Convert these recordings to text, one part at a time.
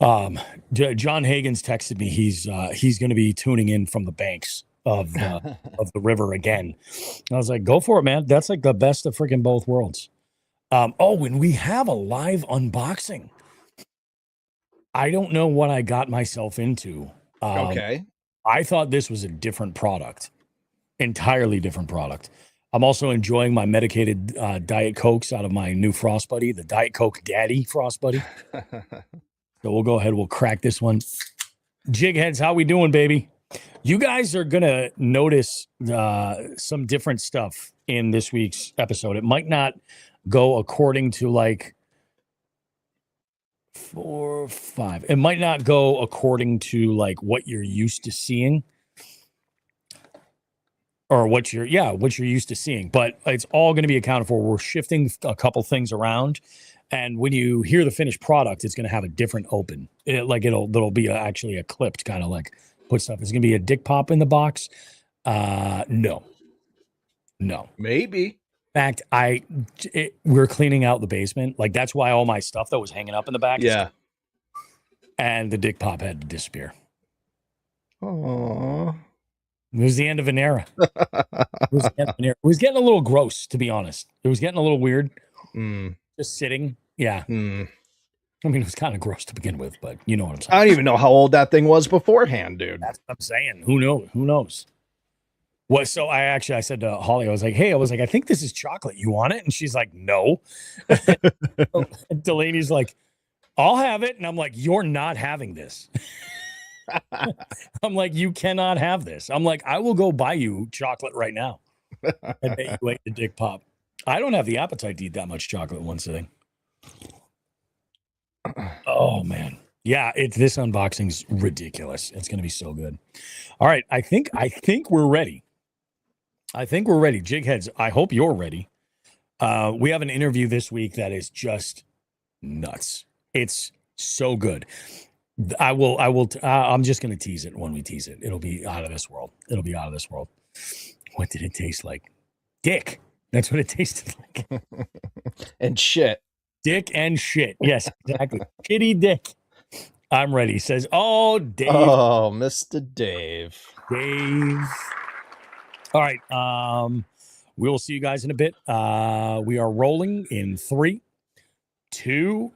John Hagen's texted me. He's going to be tuning in from the banks of the river again. I was like, go for it, man. That's like the best of freaking both worlds. And we have a live unboxing. I don't know what I got myself into. Okay. I thought this was a different product, entirely different product. I'm also enjoying my medicated Diet Cokes out of my new Frost Buddy, the Diet Coke Daddy Frost Buddy. So we'll go ahead. We'll crack this one. Jigheads, how we doing, baby? You guys are going to notice some different stuff in this week's episode. It might not go according to like 4, 5. It might not go according to like what you're used to seeing or what you're used to seeing, but it's all going to be accounted for. We're shifting a couple things around. And when you hear the finished product, it's going to have a different open. It'll be actually a clipped kind of like put stuff. It's going to be a dick pop in the box. No. Maybe. In fact, we're cleaning out the basement. Like that's why all my stuff that was hanging up in the back. Yeah. And the dick pop had to disappear. Aww. It was the end of an era. It was getting a little gross, to be honest. It was getting a little weird. Just sitting. Yeah. I mean, it was kind of gross to begin with, but you know what I'm saying. I don't even know how old that thing was beforehand, dude. That's what I'm saying. Who knows? What? So I said to Holly, I was like, I think this is chocolate. You want it? And she's like, no. And Delaney's like, I'll have it. And I'm like, you're not having this. I'm like, you cannot have this. I'm like, I will go buy you chocolate right now. And bet you ate the dick pop. I don't have the appetite to eat that much chocolate in one sitting. Oh man. Yeah, this unboxing's ridiculous. It's gonna be so good. All right. I think we're ready. Jigheads, I hope you're ready. We have an interview this week that is just nuts. It's so good. I'm just gonna tease it when we tease it. It'll be out of this world. What did it taste like? Dick. That's what it tasted like. And shit. Dick and shit. Yes, exactly. Kitty dick. I'm ready. Says, oh, Dave. Oh, Mr. Dave. All right. We'll see you guys in a bit. We are rolling in 3, 2.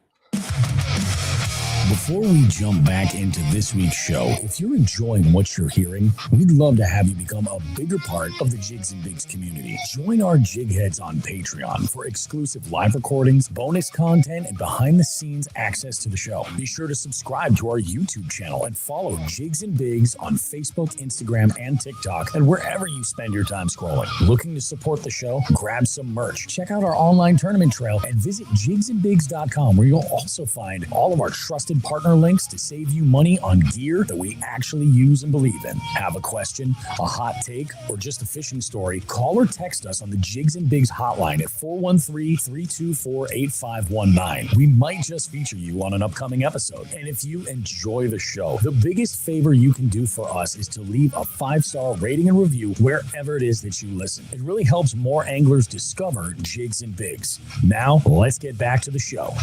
Before we jump back into this week's show, if you're enjoying what you're hearing, we'd love to have you become a bigger part of the Jigs and Bigs community. Join our Jigheads on Patreon for exclusive live recordings, bonus content, and behind-the-scenes access to the show. Be sure to subscribe to our YouTube channel and follow Jigs and Bigs on Facebook, Instagram, and TikTok, and wherever you spend your time scrolling. Looking to support the show? Grab some merch. Check out our online tournament trail and visit jigsandbigs.com, where you'll also find all of our trusted partner links to save you money on gear that we actually use and believe in. Have a question, a hot take, or just a fishing story? Call or text us on the Jigs and Bigs hotline at 413-324-8519. We might just feature you on an upcoming episode. And if you enjoy the show, the biggest favor you can do for us is to leave a 5-star rating and review wherever it is that you listen. It really helps more anglers discover Jigs and Bigs. Now, let's get back to the show.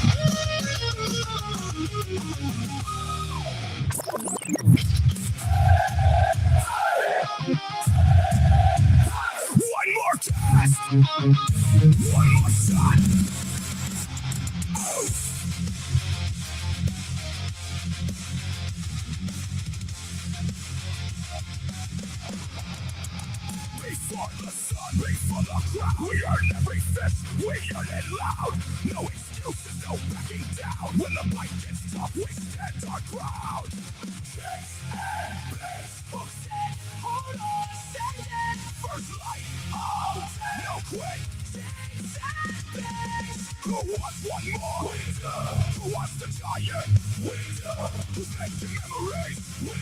One more test. One more shot. Before the sun, before the crowd, we earn every fist, we earn it loud. No excuses, no backing down. When the fight gets tough, we stand our ground. Chase and base, hooks in, hold on, send it. First light, out, no quit. Chase and base. Who wants one more? We do. Who wants the giant? We do. Who's making memories? We do.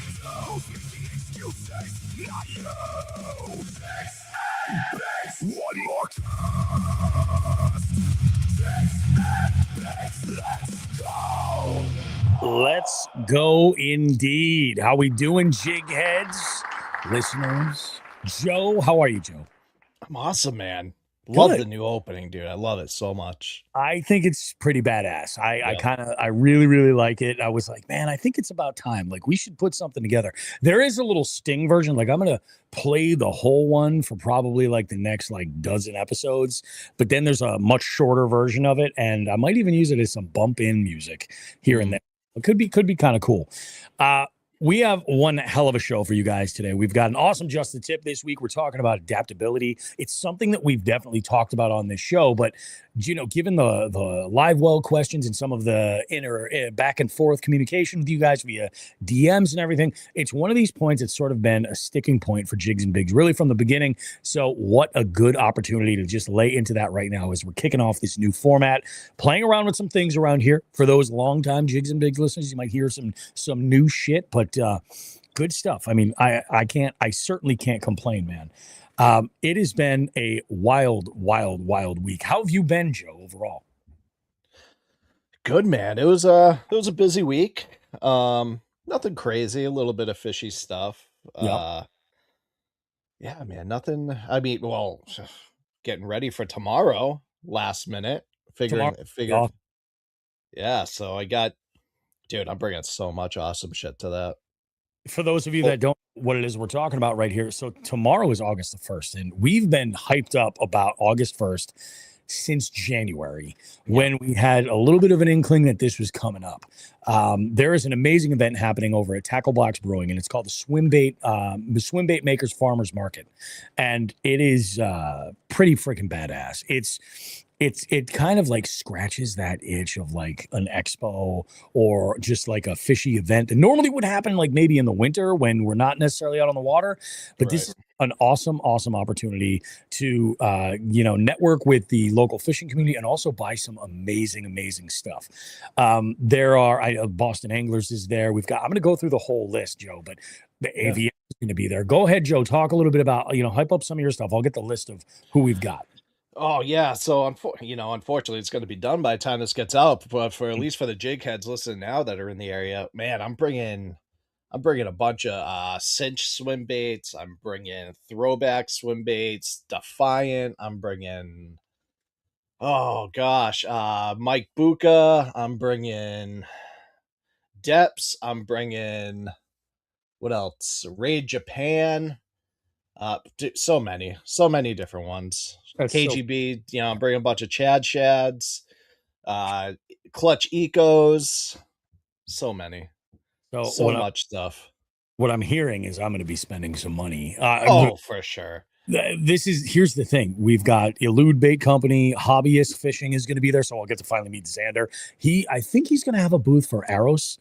Who's making excuses? Not you. Chase and base. One more cast. Chase and base. Let's go. Let's go indeed. How we doing, Jigheads? Listeners. Joe, how are you, Joe? I'm awesome, man. Love Good. the new opening, dude. I love it so much. I think it's pretty badass. Yeah. I really, really like it. I was like, man, I think it's about time. Like, we should put something together. There is a little Sting version. Like, I'm gonna play the whole one for probably like the next like dozen episodes. But then there's a much shorter version of it, and I might even use it as some bump in music here and there. It could be kind of cool. We have one hell of a show for you guys today. We've got an awesome Just the Tip this week. We're talking about adaptability. It's something that we've definitely talked about on this show, but given the live well questions and some of the inner back and forth communication with you guys via DMs and everything, it's one of these points that's sort of been a sticking point for Jigs and Bigs really from the beginning. So what a good opportunity to just lay into that right now as we're kicking off this new format, playing around with some things around here. For those longtime Jigs and Bigs listeners, you might hear some new shit, but good stuff. I mean, I certainly can't complain, man. It has been a wild week. How have you been, Joe, overall? Good, man. It was a busy week. Nothing crazy, a little bit of fishy stuff. Yep. Yeah, man, nothing. I mean, well, getting ready for tomorrow, last minute, figuring. Yeah, so dude, I'm bringing so much awesome shit to that. For those of you that don't know what it is we're talking about right here, so tomorrow is August the 1st, and we've been hyped up about August 1st since January, when we had a little bit of an inkling that this was coming up. There is an amazing event happening over at Tackle Box Brewing, and it's called the Swim Bait Makers Farmers Market, and it is pretty freaking badass. It kind of like scratches that itch of like an expo or just like a fishy event that normally would happen like maybe in the winter when we're not necessarily out on the water. But This is an awesome opportunity to network with the local fishing community and also buy some amazing stuff. There are Boston Anglers is there. I'm going to go through the whole list, Joe, but the AVM is going to be there. Go ahead, Joe. Talk a little bit about hype up some of your stuff. I'll get the list of who we've got. Oh yeah, so unfortunately, it's going to be done by the time this gets out. But for at least for the jig heads listening now that are in the area, man, I'm bringing a bunch of cinch swim baits. I'm bringing throwback swim baits, Defiant. I'm bringing, oh gosh, Mike Buka. I'm bringing Depths. I'm bringing, what else? Raid Japan. So many different ones. That's KGB, I'm bringing a bunch of Chad Shads, Clutch Ecos, so many, so much stuff. What I'm hearing is I'm going to be spending some money. For sure. Here's the thing. We've got Elude Bait Company, Hobbyist Fishing is going to be there. So I'll get to finally meet Xander. I think he's going to have a booth for Arrows,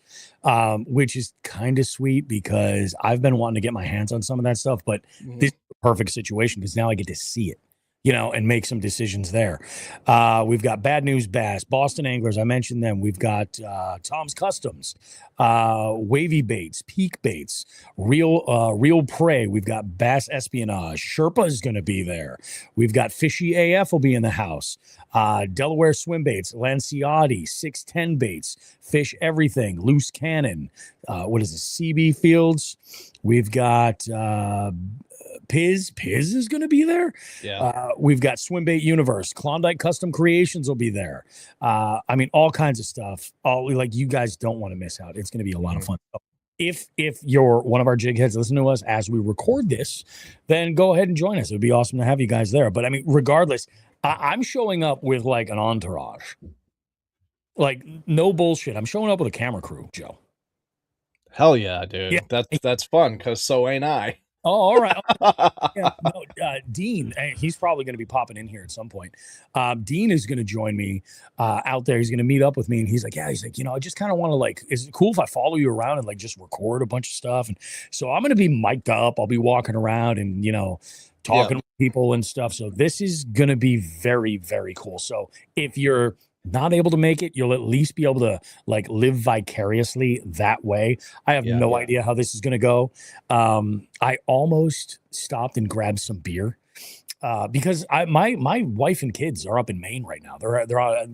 which is kind of sweet because I've been wanting to get my hands on some of that stuff, but this is the perfect situation because now I get to see it, and make some decisions there. We've got Bad News Bass, Boston Anglers. I mentioned them. We've got Tom's Customs, Wavy Baits, Peak Baits, Real Prey. We've got Bass Espionage. Sherpa is going to be there. We've got Fishy AF will be in the house. Delaware Swim Baits, Lanciati, 610 Baits, Fish Everything, Loose Cannon. What is it? CB Fields. We've got Piz is going to be there. Yeah. We've got Swim Bait Universe, Klondike Custom Creations will be there. I mean, all kinds of stuff. You guys don't want to miss out. It's going to be a lot of fun. If you're one of our jig heads, listen to us as we record this, then go ahead and join us. It would be awesome to have you guys there. But I mean, regardless, I'm showing up with like an entourage. Like, no bullshit. I'm showing up with a camera crew, Joe. Hell yeah, dude. Yeah. That's fun because so ain't I. Oh, all right. Dean, he's probably going to be popping in here at some point. Dean is going to join me out there. He's going to meet up with me, and he's like, I just kind of want to is it cool if I follow you around and just record a bunch of stuff? And so I'm going to be mic'd up. I'll be walking around and talking with people and stuff. So this is going to be very, very cool. So if you're not able to make it, you'll at least be able to live vicariously that way. I have no idea how this is going to go. I almost stopped and grabbed some beer because my wife and kids are up in Maine right now. They're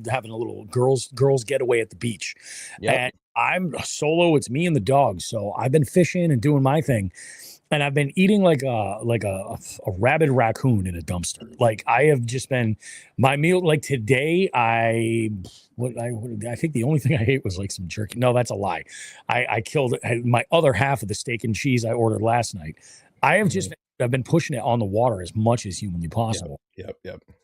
having a little girls getaway at the beach. And I'm solo. It's me and the dog. So I've been fishing and doing my thing. and I've been eating like a rabid raccoon in a dumpster. Like I have just been my meal. Like today, I think the only thing I ate was like some jerky. No, that's a lie. I killed my other half of the steak and cheese I ordered last night. I have just I've been pushing it on the water as much as humanly possible. Yep.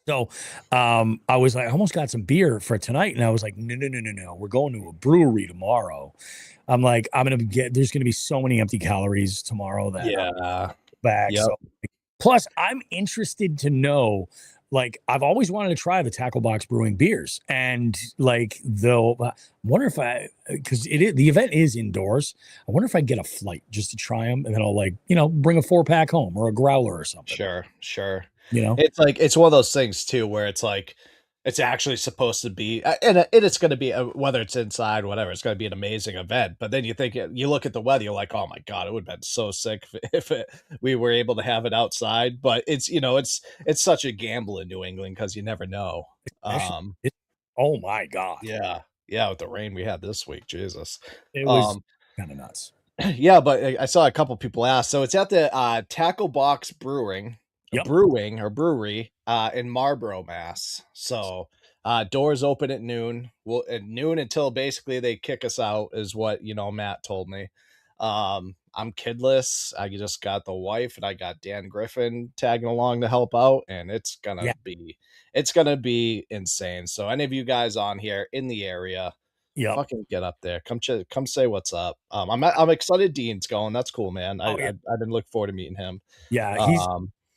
So I was like, I almost got some beer for tonight. And I was like, no. We're going to a brewery tomorrow. I'm like, there's going to be so many empty calories tomorrow that back. Yep. So, plus, I'm interested to know, like, I've always wanted to try the Tackle Box Brewing beers. And like, though, I wonder if because the event is indoors. I wonder if I get a flight just to try them. And then I'll bring a 4-pack home or a growler or something. Sure. It's like, it's one of those things too, where it's like, it's actually supposed to be, and it's going to be, whether it's inside, whatever, it's going to be an amazing event. But then you look at the weather, you're like, oh my God, it would have been so sick if we were able to have it outside. But it's, it's such a gamble in New England because you never know. Oh my God. Yeah. With the rain we had this week, Jesus. It was kind of nuts. Yeah, but I saw a couple people ask. So it's at the Tackle Box Brewery in Marlborough, Mass. So doors open at noon. Well, at noon until basically they kick us out is what Matt told me. I'm kidless. I just got the wife and I got Dan Griffin tagging along to help out, and it's gonna be insane. So any of you guys on here in the area, fucking get up there. Come say what's up. I'm excited Dean's going. That's cool, man. I've been looking forward to meeting him. Yeah,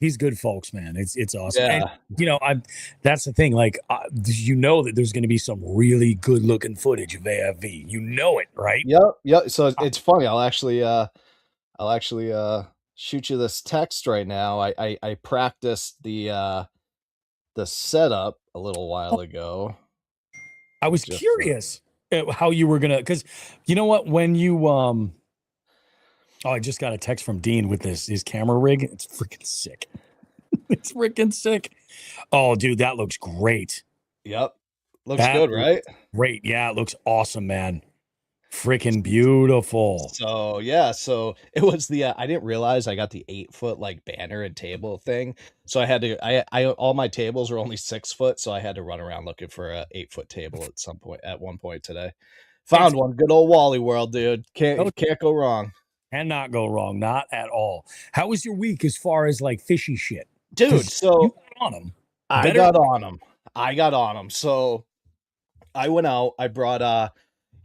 he's good folks, man. It's awesome. Yeah. And, that's the thing. Like, that there's going to be some really good looking footage of AFV. It, right? Yep. So it's funny. I'll actually shoot you this text right now. I practiced the setup a little while ago. I was curious how you were gonna, because you know what, when you I just got a text from Dean with his camera rig. It's freaking sick. It's freaking sick. Oh, dude, that looks great. Yep. Looks good, right? Great. Yeah, it looks awesome, man. Freaking beautiful. So it was I didn't realize I got the 8-foot like banner and table thing. So I had to, I all my tables were only 6 foot. So I had to run around looking for a 8-foot table at one point today. Found one. Good old Wally World, dude. Can't go wrong. Cannot go wrong. Not at all. How was your week as far as like fishy shit? Dude, so you got on them. I got on them. So I went out. I brought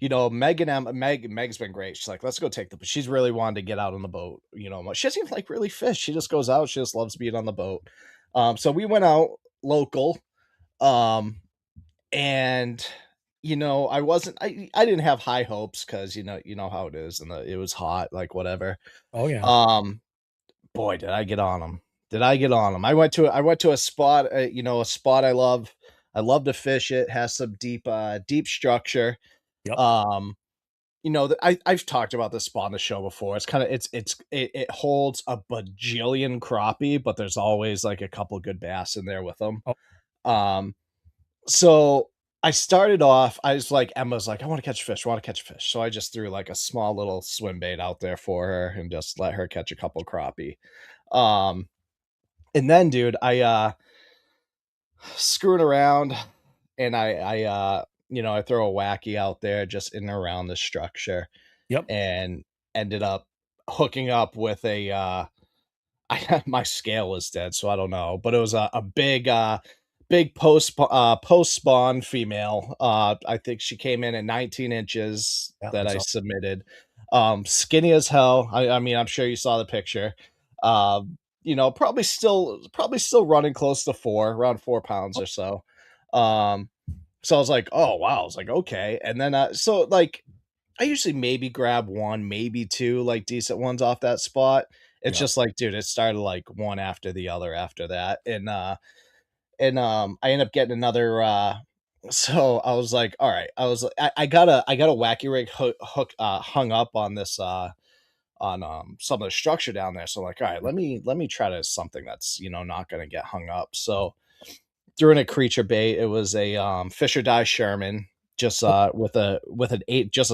Meg's been great. She's like, let's go she's really wanted to get out on the boat. She doesn't even like really fish. She just goes out. She just loves being on the boat. So we went out local. And I didn't have high hopes because you know how it is, and it was hot, like whatever. Oh yeah. Boy, did I get on them. I went to a spot, a spot I love. I love to fish. It has some deep structure. Yep. I've talked about this spot on the show before. It's kind of it holds a bajillion crappie, but there's always like a couple good bass in there with them. Oh. So I started off, Emma's like, I want to catch fish. So I just threw like a small little swim bait out there for her and just let her catch a couple crappie. And then, dude, I screwing around and I throw a wacky out there just in and around the structure. Yep. And ended up hooking up with my scale was dead, so I don't know, but it was a big post spawn female. I think she came in at 19 inches that I submitted. Skinny as hell. I mean, I'm sure you saw the picture. Probably still running close to around 4 pounds or so. So I was like, oh wow. I was like, okay. And then I usually maybe grab one, maybe two like decent ones off that spot. It's just like, dude, it started like one after the other after that. And I ended up getting another so I was like, all right, I got a wacky rig hook hung up on this on some of the structure down there. So I'm like, all right, let me try to something that's not gonna get hung up. So threw in a creature bait. It was a Fisher Dye Sherman, just with a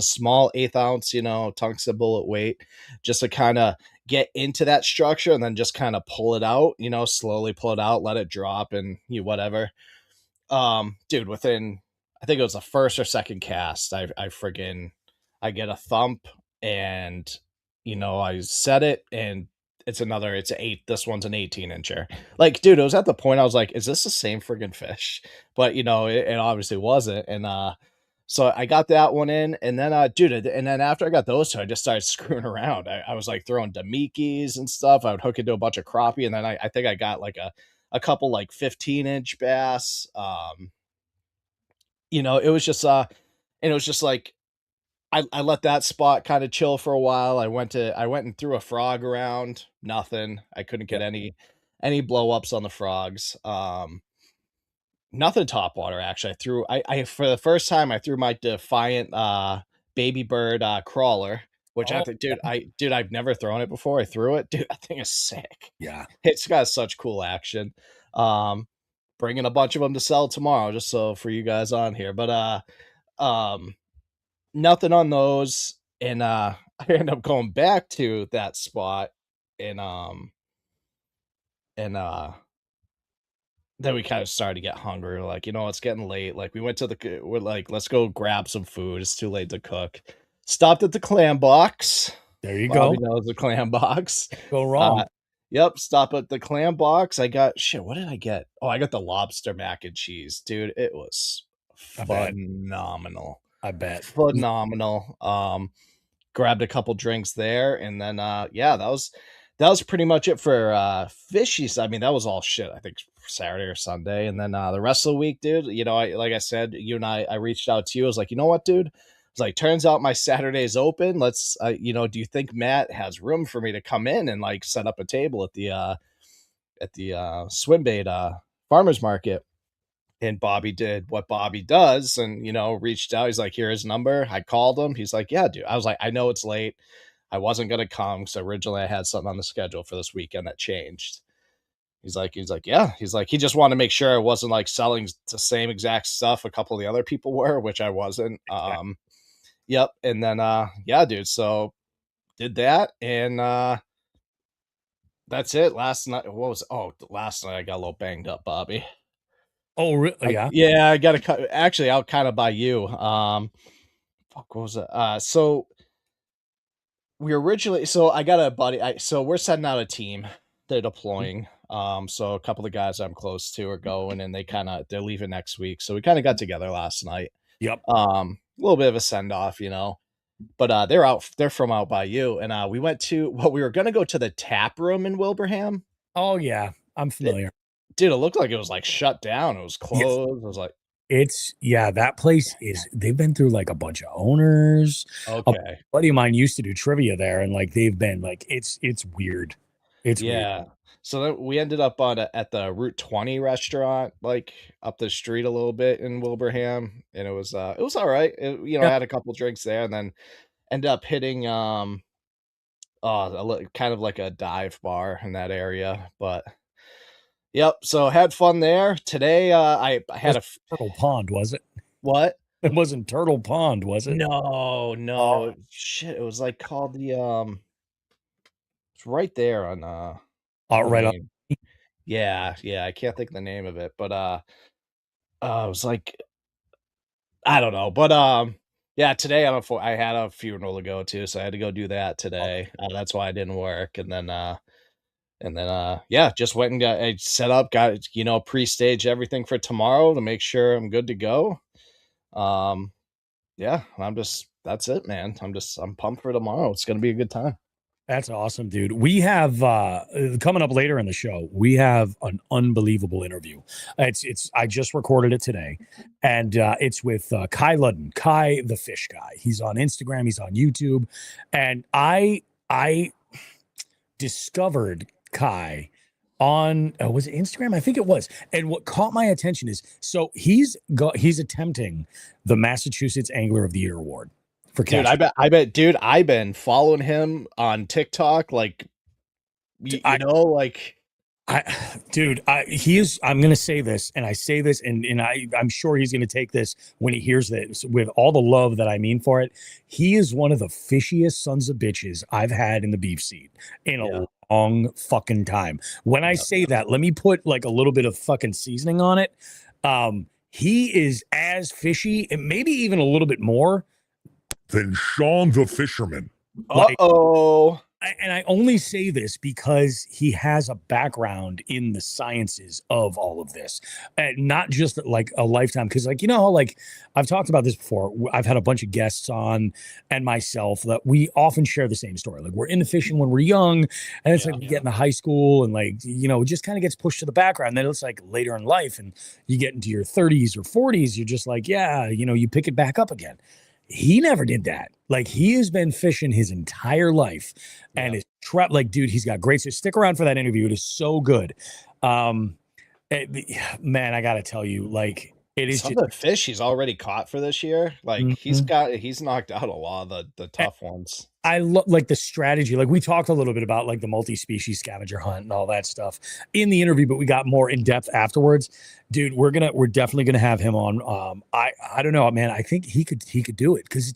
small 1/8 ounce tungsten bullet weight, just to kind of get into that structure and then just kind of pull it out, you know, slowly pull it out, let it drop and you whatever. Dude, within I think it was the first or second cast, I friggin' I get a thump and you know, I set it and it's this one's an 18 incher. Like, dude, it was at the point I was like, is this the same friggin' fish? But you know, it obviously wasn't. And so I got that one in, and then dude, and then after I got those two, I just started screwing around. I was like throwing Damikis and stuff. I would hook into a bunch of crappie, and then I think I got like a couple like 15-inch bass. You know, it was just and it was just like I let that spot kind of chill for a while. I went and threw a frog around, nothing. I couldn't get any blow ups on the frogs. Nothing top water actually. I for the first time I threw my Defiant baby bird crawler, which I think, dude, I've never thrown it before. I threw it, dude. That thing is sick. Yeah, It's got such cool action. Bringing a bunch of them to sell tomorrow, just so for you guys on here. But nothing on those, and I end up going back to that spot, and then we kind of started to get hungry. We're like, you know, it's getting late. Like, we're like, let's go grab some food. It's too late to cook. Stopped at the Clam Box. there you Bobby go. knows the Clam Box. Go wrong. Yep, stop at the Clam Box. I got what did I get? Oh, I got the lobster mac and cheese, dude. It was phenomenal. I bet. Phenomenal. Grabbed a couple drinks there, and then yeah, that was pretty much it for fishy. I mean, that was all shit. I think Saturday or Sunday, and then the rest of the week, dude. You know, like I said, you and I reached out to you. I was like, you know what, dude? It's like, turns out my Saturday's open. Let's, you know, do you think Matt has room for me to come in and like set up a table at the swim bait farmers market? And Bobby did what Bobby does, and you know, reached out. He's like, "Here's his number." I called him. He's like, "Yeah, dude." I was like, "I know it's late. I wasn't gonna come because originally I had something on the schedule for this weekend that changed." He's like, "Yeah." He's like, he just wanted to make sure I wasn't like selling the same exact stuff a couple of the other people were, which I wasn't. Yep. And then yeah, dude. So did that, and that's it. Last night, last night I got a little banged up, Bobby. Oh, really? Yeah. Yeah, I got to actually out kind of by you. Fuck, what was it? So I got a buddy. So we're setting out a team. They're deploying. So a couple of guys I'm close to are going, and they're leaving next week. So we kind of got together last night. Yep. A little bit of a send off, you know. But they're from out by you, and we were gonna go to the tap room in Wilbraham. Oh yeah, I'm familiar. Dude, it looked like it was like shut down. It was closed. Yes. I was like, that place they've been through like a bunch of owners. Okay. A buddy of mine used to do trivia there, and like they've been like, it's weird. It's weird. So then we ended up at the Route 20 restaurant, like up the street a little bit in Wilbraham, and it was all right. I had a couple drinks there, and then ended up hitting kind of like a dive bar in that area. But yep, so had fun there today. I had Turtle Pond, was it? What? It wasn't Turtle Pond, was it? No. Shit, it was like called the it's right there on right on. Yeah, I can't think of the name of it, but it was like, I don't know, but yeah, today I had a funeral to go to, so I had to go do that today. That's why I didn't work, and then yeah, just went and I set up, got pre-stage everything for tomorrow to make sure I'm good to go. Yeah, that's it, man. I'm pumped for tomorrow. It's gonna be a good time. That's awesome, dude. We have coming up later in the show, we have an unbelievable interview. I just recorded it today, and it's with Kai Ludden, Kai the Fish Guy. He's on Instagram, he's on YouTube, and I discovered Kai on was it Instagram? I think it was. And what caught my attention is he's attempting the Massachusetts Angler of the Year award. Dude, I bet, dude, I've been following him on TikTok, like, like I'm going to say this, and I say this, and I'm sure he's going to take this when he hears this with all the love that I mean for it. He is one of the fishiest sons of bitches I've had in the beef seat in a long fucking time. When I say that, let me put like a little bit of fucking seasoning on it. He is as fishy, and maybe even a little bit more than Sean the Fisherman. Uh-oh. And I only say this because he has a background in the sciences of all of this, and not just like a lifetime. Because, like, like I've talked about this before. I've had a bunch of guests on and myself that we often share the same story. Like, we're into fishing when we're young, and it's like we get into high school and, like, it just kind of gets pushed to the background. And then it's like later in life, and you get into your 30s or 40s, you're just like, you pick it back up again. He never did that. Like, he has been fishing his entire life and is trapped. Like, dude, he's got great. So stick around for that interview. It is so good. Man, I got to tell you, like, it is some of the fish he's already caught for this year. Like, he's knocked out a lot of the tough ones. I love like the strategy. Like, we talked a little bit about like the multi-species scavenger hunt and all that stuff in the interview, but we got more in depth afterwards. Dude, we're definitely gonna have him on. I don't know, man. I think he could do it because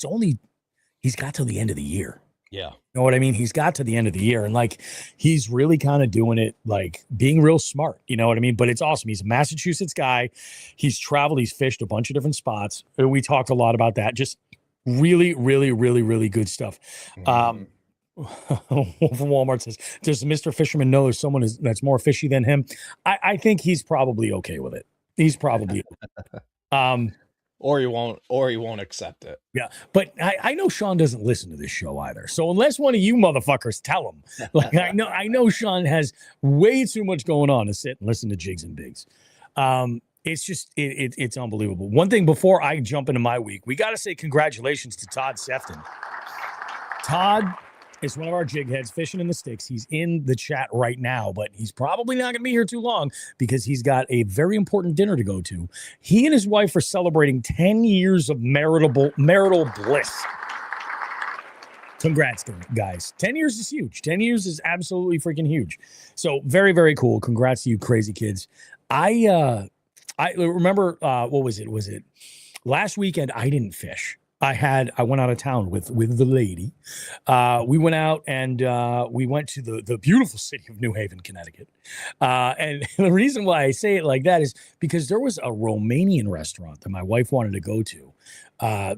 he's got till the end of the year. Yeah. You know what I mean? He's got to the end of the year, and like he's really kind of doing it, like being real smart. You know what I mean? But it's awesome. He's a Massachusetts guy. He's traveled. He's fished a bunch of different spots. We talked a lot about that. Just really, really, really, really good stuff. Wolf from Walmart says, "Does Mr. Fisherman know there's someone that's more fishy than him?" I think he's probably okay with it. He's probably or he won't accept it. Yeah, but I know Sean doesn't listen to this show either. So unless one of you motherfuckers tell him, like I know Sean has way too much going on to sit and listen to Jigs and Bigs. It's just it's unbelievable. One thing before I jump into my week, we got to say congratulations to Todd Sefton. Todd is one of our jig heads fishing in the sticks. He's in the chat right now, but he's probably not going to be here too long because he's got a very important dinner to go to. He and his wife are celebrating 10 years of marital bliss. Congrats, guys. 10 years is huge. 10 years is absolutely freaking huge. So very, very cool. Congrats to you crazy kids. I remember, what was it? Was it last weekend? I didn't fish. I went out of town with the lady. We went out and we went to the beautiful city of New Haven, Connecticut. And the reason why I say it like that is because there was a Romanian restaurant that my wife wanted to go to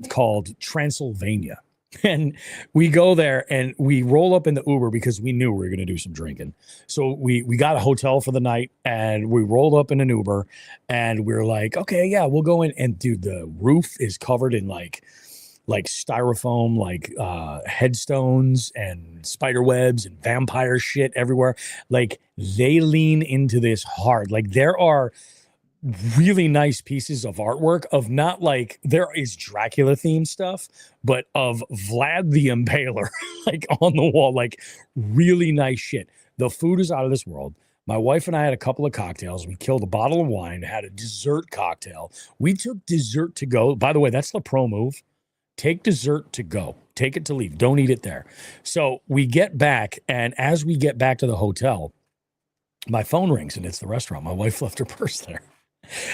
called Transylvania. And we go there and we roll up in the Uber because we knew we were going to do some drinking. So we got a hotel for the night and we rolled up in an Uber and we were like, okay, yeah, we'll go in. And dude, the roof is covered in like styrofoam, like headstones and spider webs and vampire shit everywhere. Like, they lean into this hard. Like, there are really nice pieces of artwork of not like there is Dracula themed stuff, but of Vlad the Impaler, like on the wall, like really nice shit. The food is out of this world. My wife and I had a couple of cocktails. We killed a bottle of wine, had a dessert cocktail. We took dessert to go. By the way, that's the pro move. Take dessert to go. Take it to leave. Don't eat it there. So we get back, and as we get back to the hotel, my phone rings, and it's the restaurant. My wife left her purse there.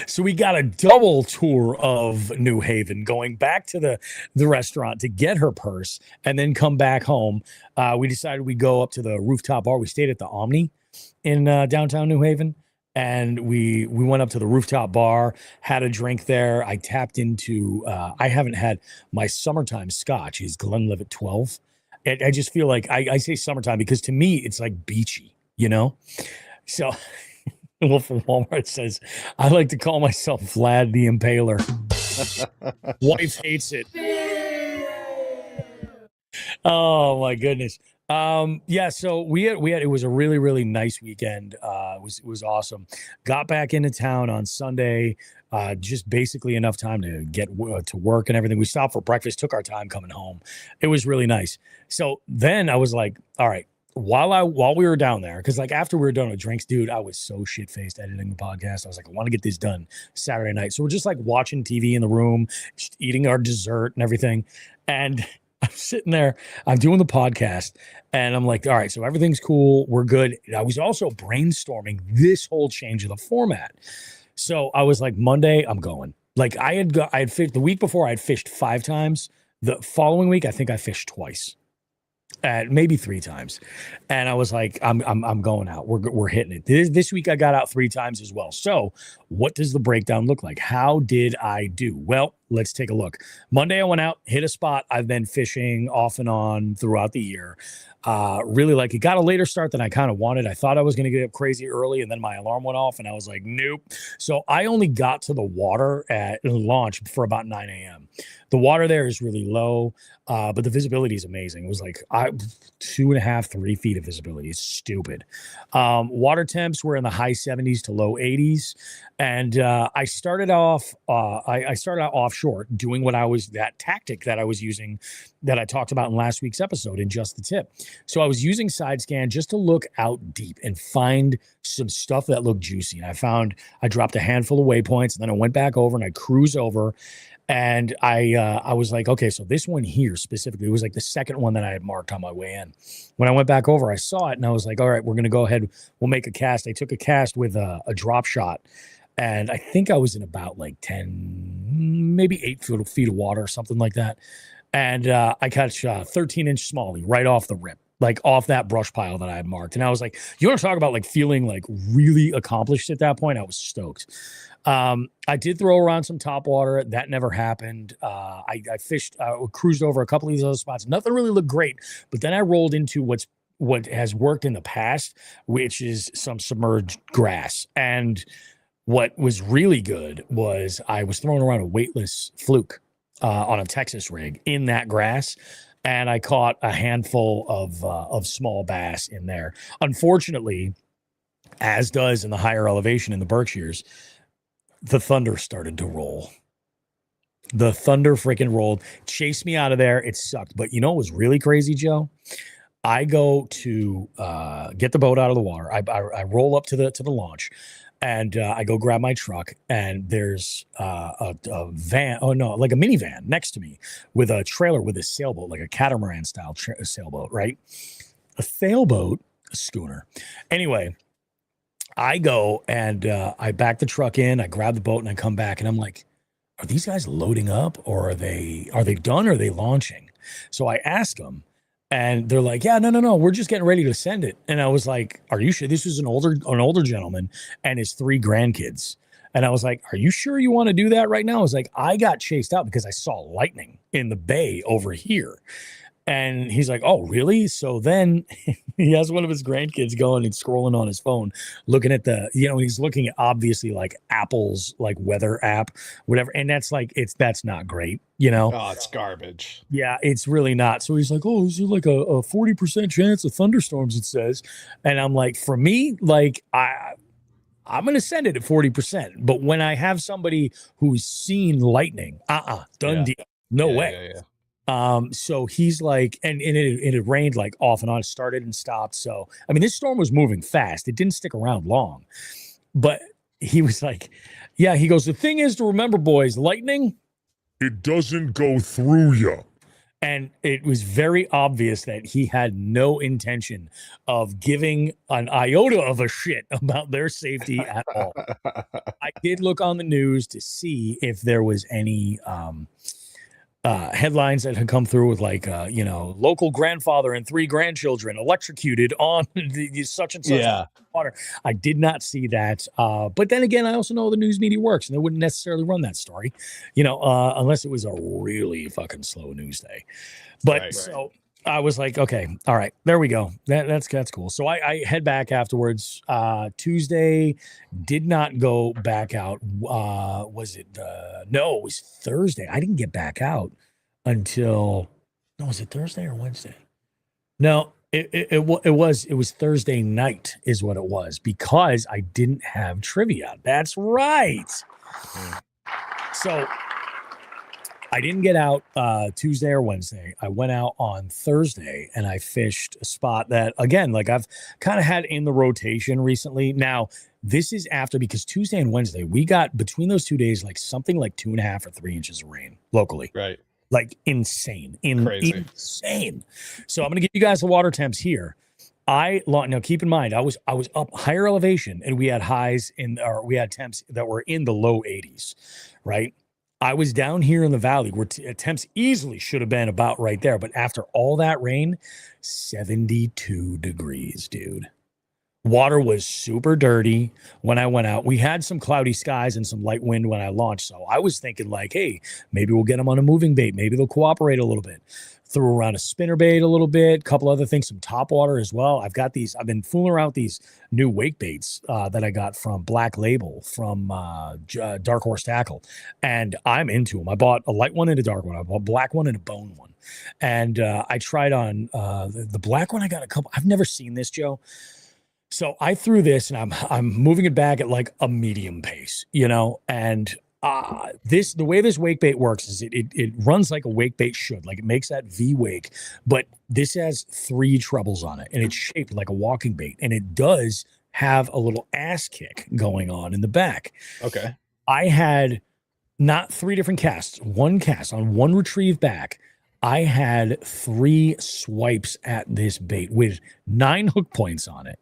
So we got a double tour of New Haven, going back to the restaurant to get her purse and then come back home. We decided we'd go up to the rooftop bar. We stayed at the Omni in downtown New Haven. And we went up to the rooftop bar, had a drink there. I tapped into, I haven't had my summertime scotch is Glenlivet 12. I just feel like I say summertime because to me, it's like beachy, So Wolf from Walmart says, I like to call myself Vlad the Impaler. Wife hates it. Oh my goodness. Yeah, so we had it was a really, really nice weekend. It was awesome. Got back into town on Sunday, just basically enough time to get to work and everything. We stopped for breakfast, took our time coming home. It was really nice. So then I was like, all right, while we were down there, because like after we were done with drinks, dude, I was so shit-faced editing the podcast. I was like, I want to get this done Saturday night. So we're just like watching TV in the room, just eating our dessert and everything. And I'm sitting there, I'm doing the podcast, and I'm like, all right, so everything's cool. We're good. I was also brainstorming this whole change of the format. So I was like, Monday, I'm going. Like I had fished the week before, I had fished 5 times. The following week, I think I fished twice. At maybe 3 times, and I was like, I'm going out. We're hitting it. This week I got out 3 times as well. So what does the breakdown look like? How did I do? Well, let's take a look. Monday I went out, hit a spot I've been fishing off and on throughout the year. Really like it. Got a later start than I kind of wanted. I thought I was going to get up crazy early, and then my alarm went off, and I was like, nope. So I only got to the water at launch for about 9 a.m. The water there is really low, but the visibility is amazing. It was like 2.5, 3 feet of visibility. It's stupid. Water temps were in the high 70s to low 80s, and I started off. I started out offshore doing that tactic that I was using, that I talked about in last week's episode in Just the Tip. So I was using side scan just to look out deep and find some stuff that looked juicy. And I dropped a handful of waypoints, and then I went back over and I cruise over. And I was like, okay, so this one here specifically, it was like the second one that I had marked on my way in. When I went back over, I saw it, and I was like, all right, we're going to go ahead. We'll make a cast. I took a cast with a drop shot, and I think I was in about like 10, maybe 8 feet of water or something like that. And I catch 13-inch smallie right off the rip, like off that brush pile that I had marked. And I was like, you want to talk about like feeling like really accomplished at that point? I was stoked. I did throw around some top water. That never happened. I fished, cruised over a couple of these other spots. Nothing really looked great. But then I rolled into what has worked in the past, which is some submerged grass. And what was really good was I was throwing around a weightless fluke on a Texas rig in that grass. And I caught a handful of small bass in there. Unfortunately, as does in the higher elevation in the Berkshires, the thunder started to roll. The thunder freaking rolled, chased me out of there. It sucked. But you know what was really crazy, Joe? I go to get the boat out of the water. I roll up to the launch, and I go grab my truck, and there's a van. Oh no, like a minivan next to me with a trailer with a sailboat, like a catamaran style sailboat, right? A sailboat, a schooner. Anyway, I go and I back the truck in, I grab the boat, and I come back, and I'm like, are these guys loading up, or are they done, or are they launching? So I ask them, and they're like, yeah, no, we're just getting ready to send it. And I was like, are you sure? This was an older gentleman and his 3 grandkids. And I was like, are you sure you want to do that right now? I was like, I got chased out because I saw lightning in the bay over here. And he's like, oh, really? So then he has one of his grandkids going and scrolling on his phone, looking at he's looking at obviously like Apple's like weather app, whatever. And that's that's not great, Oh, it's garbage. Yeah, it's really not. So he's like, oh, is there like a 40% chance of thunderstorms, it says. And I'm like, for me, like I'm going to send it at 40%. But when I have somebody who's seen lightning, done deal. No way. Yeah. So he's like, and it rained like off and on, started and stopped. So, I mean, this storm was moving fast. It didn't stick around long, but he was like, yeah, he goes, the thing is to remember, boys, lightning, it doesn't go through you. And it was very obvious that he had no intention of giving an iota of a shit about their safety at all. I did look on the news to see if there was any, headlines that had come through with like, local grandfather and 3 grandchildren electrocuted on the such and such water. I did not see that. But then again, I also know the news media works, and they wouldn't necessarily run that story, unless it was a really fucking slow news day. But so I was like, okay, all right, there we go. That's cool. So I head back afterwards. Tuesday, did not go back out. Was it? No, it was Thursday. I didn't get back out until. No, was it Thursday or Wednesday? No, it was Thursday night is what it was, because I didn't have trivia. That's right. So I didn't get out Tuesday or Wednesday. I went out on Thursday, and I fished a spot that, again, like I've kind of had in the rotation recently. Now, this is after, because Tuesday and Wednesday, we got between those 2 days, like something like 2.5 or 3 inches of rain locally. Right. like insane, Crazy. insane. So I'm gonna give you guys the water temps here. Now keep in mind I was up higher elevation and we had we had temps that were in the low 80s, right? I was down here in the valley where temps easily should have been about right there, but after all that rain, 72 degrees, dude. Water was super dirty when I went out. We had some cloudy skies and some light wind when I launched. So I was thinking like, hey, maybe we'll get them on a moving bait. Maybe they'll cooperate a little bit. Threw around a spinner bait a little bit, couple other things, some top water as well. I've been fooling around with these new wake baits that I got from Black Label from Dark Horse Tackle. And I'm into them. I bought a light one and a dark one. I bought a black one and a bone one. And I tried on the black one. I got a couple. I've never seen this, Joe. So I threw this and I'm moving it back at like a medium pace, and the way this wake bait works is it runs like a wake bait should, like it makes that V wake, but this has 3 trebles on it and it's shaped like a walking bait and it does have a little ass kick going on in the back. Okay. I had not 3 different casts, one cast on one retrieve back. I had 3 swipes at this bait with 9 hook points on it.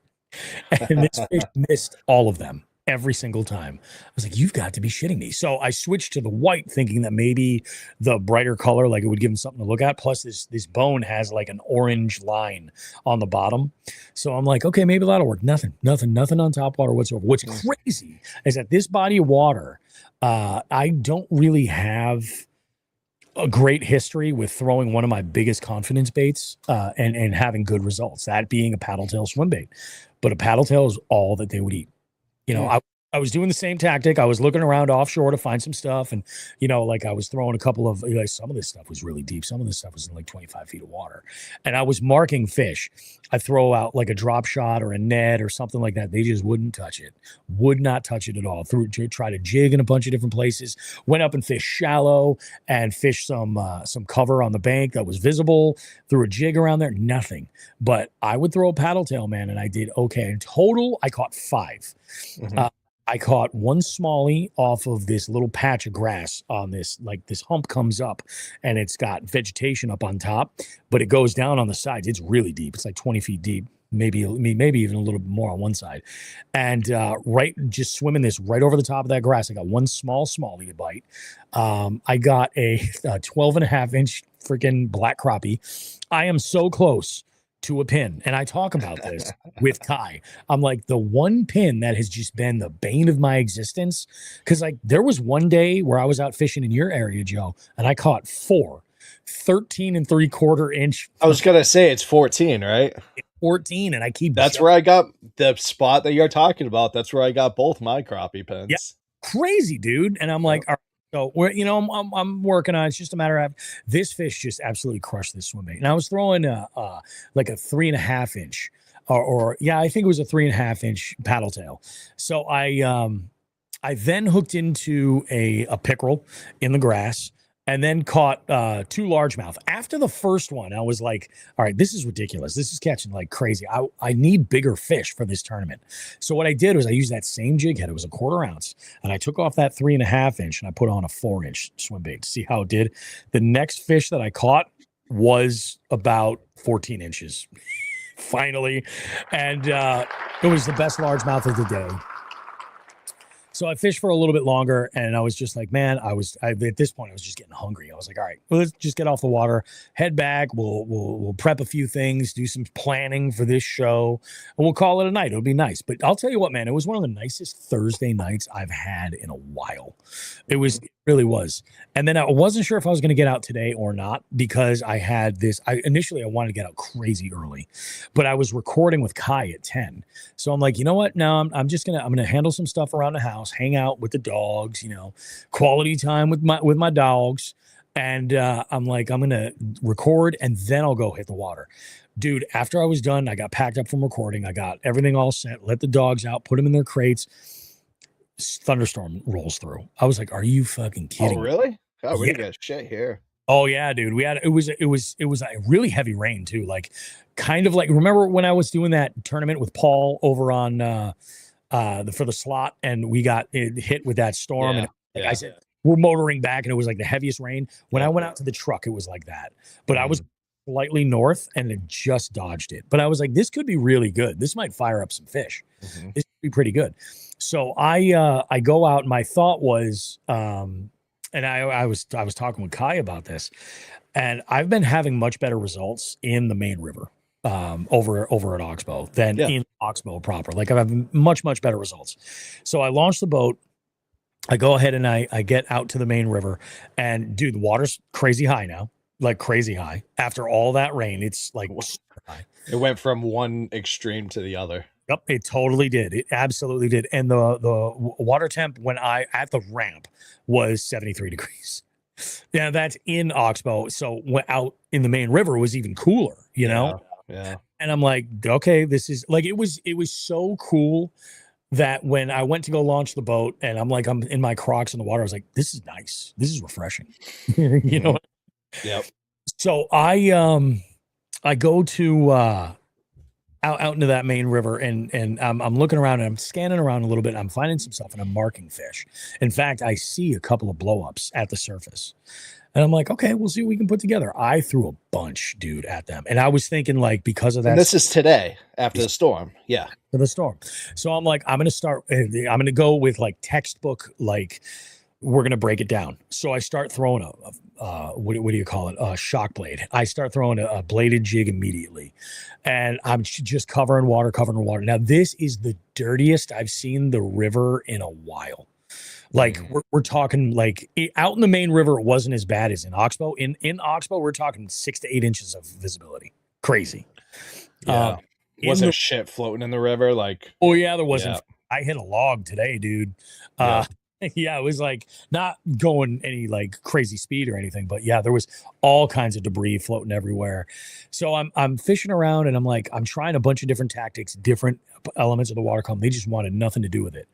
And this fish missed all of them every single time. I was like, you've got to be shitting me. So I switched to the white thinking that maybe the brighter color, like it would give him something to look at. Plus this bone has like an orange line on the bottom. So I'm like, okay, maybe that'll work. Nothing on top water whatsoever. What's crazy is that this body of water, I don't really have a great history with throwing one of my biggest confidence baits and having good results, that being a paddle tail swim bait. But a paddle tail is all that they would eat. I was doing the same tactic. I was looking around offshore to find some stuff. And, like I was throwing a couple of, some of this stuff was really deep. Some of this stuff was in like 25 feet of water. And I was marking fish. I throw out like a drop shot or a net or something like that. They just wouldn't touch it. Would not touch it at all. Try to jig in a bunch of different places. Went up and fished shallow and fished some cover on the bank that was visible. Threw a jig around there. Nothing. But I would throw a paddle tail, man, and I did okay. In total, I caught 5. Mm-hmm. I caught 1 smallie off of this little patch of grass on this hump comes up and it's got vegetation up on top, but it goes down on the sides. It's really deep. It's like 20 feet deep, maybe even a little bit more on one side. And just swimming this right over the top of that grass. I got 1 smallie to bite. I got a 12.5-inch freaking black crappie. I am so close to a pin. And I talk about this with Kai. I'm like, the one pin that has just been the bane of my existence. Cause like there was one day where I was out fishing in your area, Joe, and I caught 4 13 3/4 inch. I was going to say it's 14, right? 14. And I keep, that's where I got the spot that you're talking about. That's where I got both my crappie pins. Yeah. Crazy, dude. And I'm like, all right, so we're, I'm working on it. It's just a matter of this fish just absolutely crushed this swim bait. And I was throwing like a 3.5-inch or I think it was a 3.5-inch paddle tail. So I then hooked into a pickerel in the grass and then caught 2 largemouth. After the first one, I was like, all right, this is ridiculous. This is catching like crazy. I need bigger fish for this tournament. So what I did was I used that same jig head. It was a 1/4 ounce. And I took off that 3.5-inch and I put on a 4-inch swim bait to see how it did. The next fish that I caught was about 14 inches, finally. And it was the best largemouth of the day. So I fished for a little bit longer and I was just like, man, at this point I was just getting hungry. I was like, all right, well, let's just get off the water, head back. We'll prep a few things, do some planning for this show, and we'll call it a night. It'll be nice. But I'll tell you what, man, it was one of the nicest Thursday nights I've had in a while. It really was. And then I wasn't sure if I was going to get out today or not because I had this. Initially I wanted to get out crazy early, but I was recording with Kai at 10. So I'm like, you know what? No, I'm going to handle some stuff around the house, hang out with the dogs, quality time with my dogs. And I'm like, I'm going to record and then I'll go hit the water. Dude, after I was done, I got packed up from recording. I got everything all set, let the dogs out, put them in their crates. Thunderstorm rolls through. I was like, are you fucking kidding? Oh, really? Oh, we got shit here. Oh yeah, dude. It was a really heavy rain too. Like kind of like, remember when I was doing that tournament with Paul over on for the slot and we got hit with that storm. Yeah, and I said, we're motoring back and it was like the heaviest rain. When I went out to the truck, it was like that. But I was slightly north and it just dodged it. But I was like, this could be really good. This might fire up some fish. This could be pretty good. So I go out. My thought was, and I was talking with Kai about this, and I've been having much better results in the main river over at Oxbow than in Oxbow proper. Like I have much better results. So I launched the boat. I go ahead and I get out to the main river, and dude, the water's crazy high now, like crazy high. After all that rain, it's like high. It went from one extreme to the other. Yep, it totally did. It absolutely did. And the water temp when I at the ramp was 73 degrees. Yeah, that's in Oxbow. So out in the main river was even cooler, you know? Yeah. And I'm like, okay, this is like it was so cool that when I went to go launch the boat and I'm in my Crocs in the water, I was like, this is nice. This is refreshing. You know? Yep. So I go to out into that main river and I'm looking around and I'm scanning around a little bit. And I'm finding some stuff and I'm marking fish. In fact, I see a couple of blowups at the surface. And I'm like, okay, we'll see what we can put together. I threw a bunch, dude, at them. And I was thinking, like, because of that. And this is today after the storm. Yeah. For the storm. So I'm like, I'm going to go with like textbook, like, we're going to break it down. So I start throwing what do you call it? A shock blade. I start throwing a bladed jig immediately. And I'm just covering water. Now, this is the dirtiest I've seen the river in a while. Like we're talking like out in the main river, it wasn't as bad as in Oxbow. In Oxbow, we're talking 6 to 8 inches of visibility. Crazy. Yeah. Wasn't shit floating in the river? Like, oh yeah, there wasn't. I hit a log today, dude. Yeah, it was like not going any like crazy speed or anything, but yeah, there was all kinds of debris floating everywhere. So I'm fishing around and I'm like, I'm trying a bunch of different tactics, different elements of the water column. They just wanted nothing to do with it.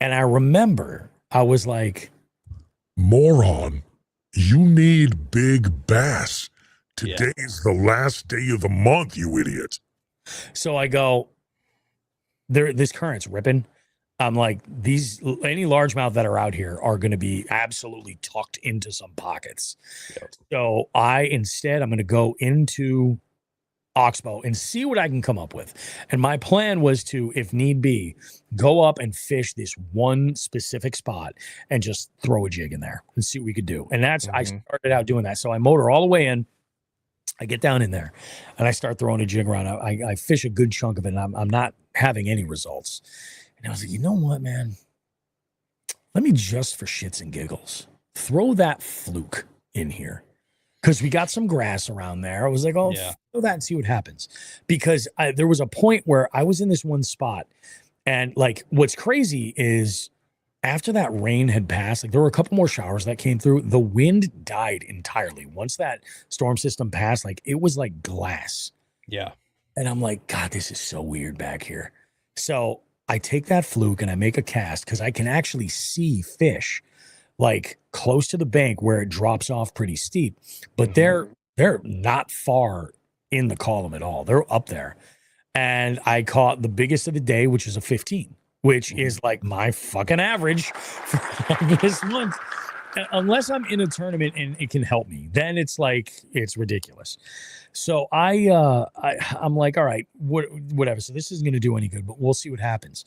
And I remember I was like, moron, you need big bass. Today's the last day of the month, you idiot. So I go, this current's ripping. I'm like, any largemouth that are out here are going to be absolutely tucked into some pockets. Yep. So I'm going to go into Oxbow and see what I can come up with. And my plan was to, if need be, go up and fish this one specific spot and just throw a jig in there and see what we could do. And I started out doing that. So I motor all the way in. I get down in there and I start throwing a jig around. I fish a good chunk of it and I'm not having any results. And I was like, you know what, man? Let me just for shits and giggles throw that fluke in here. Because we got some grass around there. I was like, throw that and see what happens. Because there was a point where I was in this one spot. And like, what's crazy is after that rain had passed, like there were a couple more showers that came through. The wind died entirely. Once that storm system passed, like it was like glass. Yeah. And I'm like, God, this is so weird back here. So I take that fluke and I make a cast because I can actually see fish like close to the bank where it drops off pretty steep, but they're not far in the column at all. They're up there. And I caught the biggest of the day, which is a 15, which is like my fucking average for this month. Unless I'm in a tournament and it can help me, then it's like, it's ridiculous. So I'm like, all right, whatever. So this isn't going to do any good, but we'll see what happens.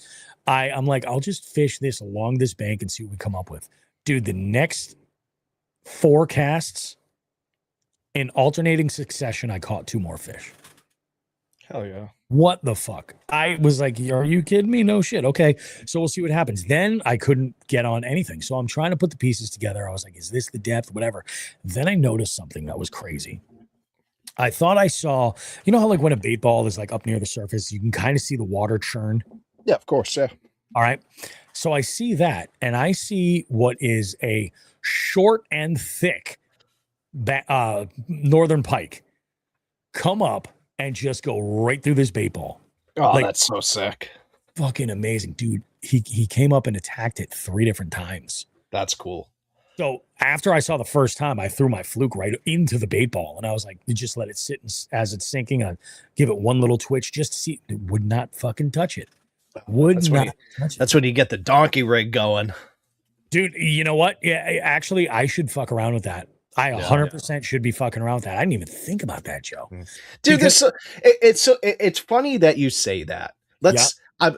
I'm like, I'll just fish this along this bank and see what we come up with. Dude, the next 4 casts in alternating succession, I caught 2 more fish. Hell yeah. What the fuck? I was like, are you kidding me? No shit. Okay. So we'll see what happens. Then I couldn't get on anything. So I'm trying to put the pieces together. I was like, is this the depth? Whatever. Then I noticed something that was crazy. I thought I saw, you know how like when a bait ball is like up near the surface, you can kind of see the water churn. Yeah, of course. Yeah. All right. So I see that, and I see what is a short and thick northern pike come up and just go right through this bait ball. Oh, like, that's so sick. Fucking amazing, dude. He came up and attacked it 3 different times. That's cool. So after I saw the first time, I threw my fluke right into the bait ball, and I was like, you just let it sit as it's sinking. I give it one little twitch just to see. It would not fucking touch it. That's when you get the donkey rig going. Dude, you know what? Yeah, actually, I should fuck around with that. I Yeah. 100% should be fucking around with that. I didn't even think about that, Joe. Dude, Because it's funny that you say that. yeah,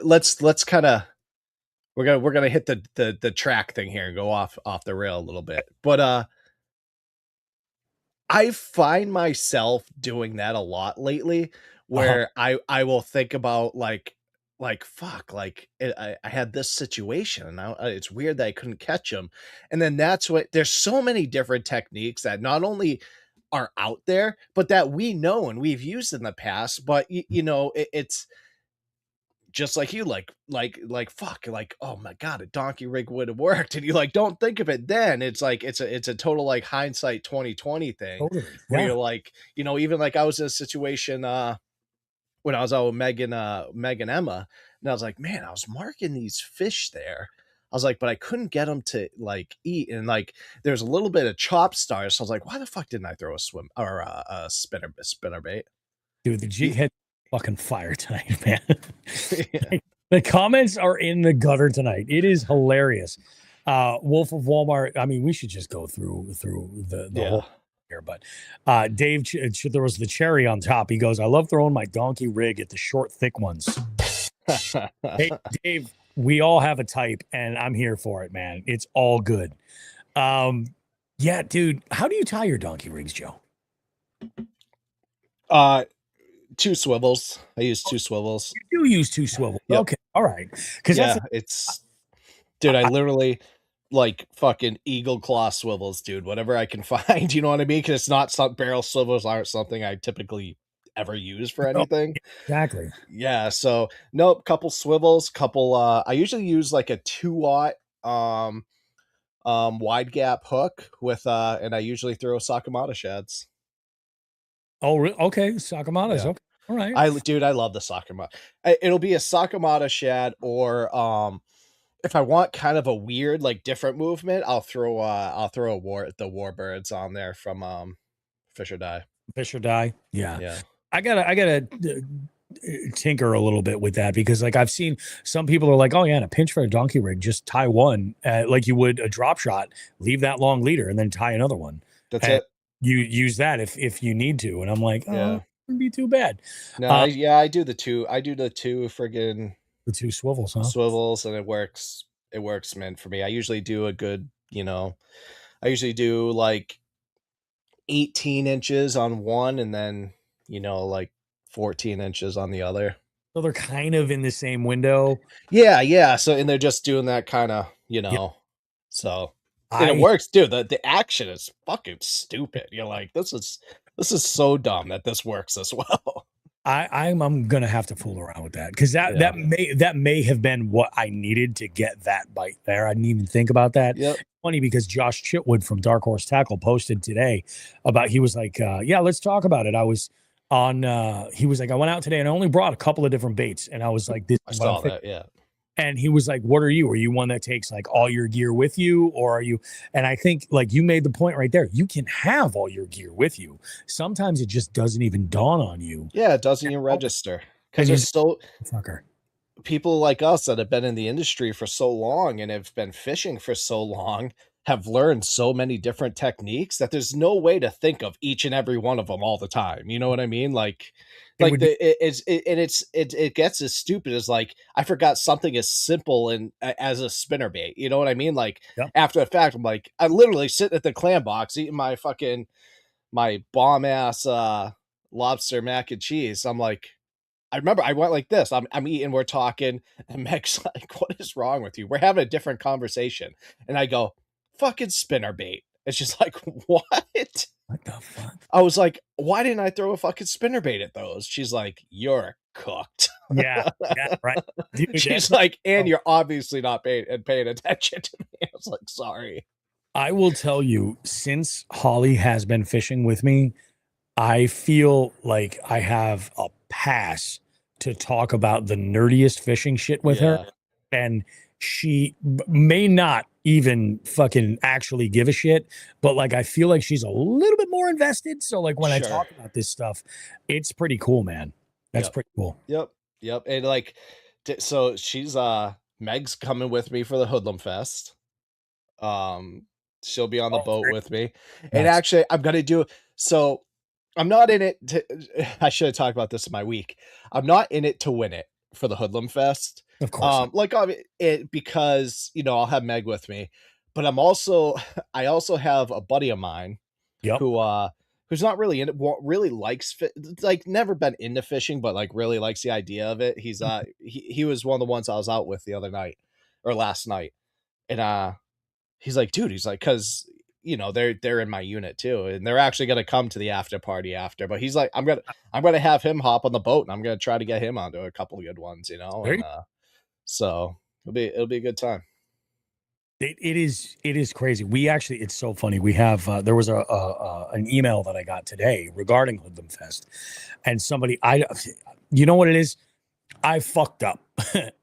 Let's kind of we're gonna hit the track thing here and go off the rail a little bit. But I find myself doing that a lot lately, where I will think about like fuck, like I had this situation and it's weird that I couldn't catch him, and then that's what there's so many different techniques that not only are out there, but that we know and we've used in the past. But you know, it's just like you like fuck, like oh my god, a donkey rig would have worked, and you like don't think of it then. It's like it's a total like hindsight 2020 thing totally. where Yeah. you're like, you know, even like I was in a situation when I was out with Meg and Emma, and I was like, man, I was marking these fish there. I was like, but I couldn't get them to like eat, and like there's a little bit of chop stars. So I was like, why the fuck didn't I throw a swim or a spinner bait? Dude, the jig head fucking fire tonight, man. Yeah. The comments are in the gutter tonight. It is hilarious. Wolf of Walmart. I mean, we should just go through the Yeah. whole here, but Dave, there was the cherry on top. He goes, I love throwing my donkey rig at the short, thick ones. Hey, Dave, we all have a type, and I'm here for it, man. It's all good. Yeah, dude, how do you tie your donkey rigs, Joe? Two swivels. I use two swivels. You do use two swivels. Yep. Okay, all right. Because Yeah, that's it's dude, I literally like fucking eagle claw swivels, dude. Whatever I can find, you know what I mean? Because it's not some barrel swivels aren't something I typically ever use for anything. exactly. Yeah, so nope, couple swivels, couple I usually use like a 2-aught wide gap hook with and I usually throw Sakamata shads. Oh, okay. Sakamatas. Yeah. Okay. All right. I love the Sakamata. It'll be a Sakamata shad or if I want kind of a weird like different movement, I'll throw the warbirds on there from Fish or Die. Fish or Die. Yeah. Yeah. I gotta tinker a little bit with that because like I've seen some people are like, oh yeah, in a pinch for a donkey rig, just tie one like you would a drop shot, leave that long leader and then tie another one. That's And it. you use that if you need to. And I'm like, oh, Yeah. it wouldn't be too bad. No, I do the two. I do the two friggin' The two swivels, huh? swivels and it works. It works, man, for me. I usually do a good, I usually do like 18 inches on one and then, like 14 inches on the other. So they're kind of in the same window. Yeah. So, and they're just doing that kind of, so, and it works, dude. The action is fucking stupid. You're like, this is so dumb that this works as well. I'm gonna have to fool around with that because Yeah. that may have been what I needed to get that bite there. I didn't even think about that. Yep. Funny because Josh Chitwood from Dark Horse Tackle posted today about he was like, yeah, let's talk about it. I was on he was like, I went out today and I only brought a couple of different baits, and I was like, this I is what I'm saw thinking. that. Yeah. And he was like, what are you? Are you one that takes like all your gear with you? Or are you? And I think like you made the point right there. You can have all your gear with you. Sometimes it just doesn't even dawn on you. Yeah. It doesn't even register because And there's so fucker. people like us that have been in the industry for so long and have been fishing for so long have learned so many different techniques that there's no way to think of each and every one of them all the time. You know what I mean? Like it gets as stupid as like I forgot something as simple and as a spinner bait. You know what I mean? Like after the fact, I'm like I'm literally sitting at the clam box eating my bomb ass lobster mac and cheese. I'm like, I remember I went like this. I'm eating, we're talking, and Meg's like, what is wrong with you? We're having a different conversation. And I go, fucking spinner bait. And she's like, what? What the fuck? I was like, why didn't I throw a fucking spinner bait at those? She's like, you're cooked. Yeah, right. Dude, she's like, and you're obviously not paying attention to me. I was like, sorry. I will tell you, since Holly has been fishing with me, I feel like I have a pass to talk about the nerdiest fishing shit with her. And she may not even fucking actually give a shit, but like I feel like she's a little bit more invested. So like when I talk about this stuff, it's pretty cool, man. That's pretty cool. Yep. And like so she's Meg's coming with me for the Hoodlum Fest. She'll be on the Oh, boat great. with me. And Nice. actually, I'm gonna do so. I'm not in it to. I should have talked about this in my week. I'm not in it to win it for the Hoodlum Fest. Of course not. Like it because I'll have Meg with me, but I'm also I also have a buddy of mine Yep. who who's not really in it, really likes like never been into fishing, but like really likes the idea of it. He was one of the ones I was out with the other night or last night, and he's like, dude, he's like, because they're in my unit too, and they're actually gonna come to the after party after. But he's like, I'm gonna have him hop on the boat, and I'm gonna try to get him onto a couple of good ones, There and you so it'll be a good time. It is crazy. We actually, it's so funny. We have there was an email that I got today regarding Hoodlum Fest, and somebody you know what it is? I fucked up.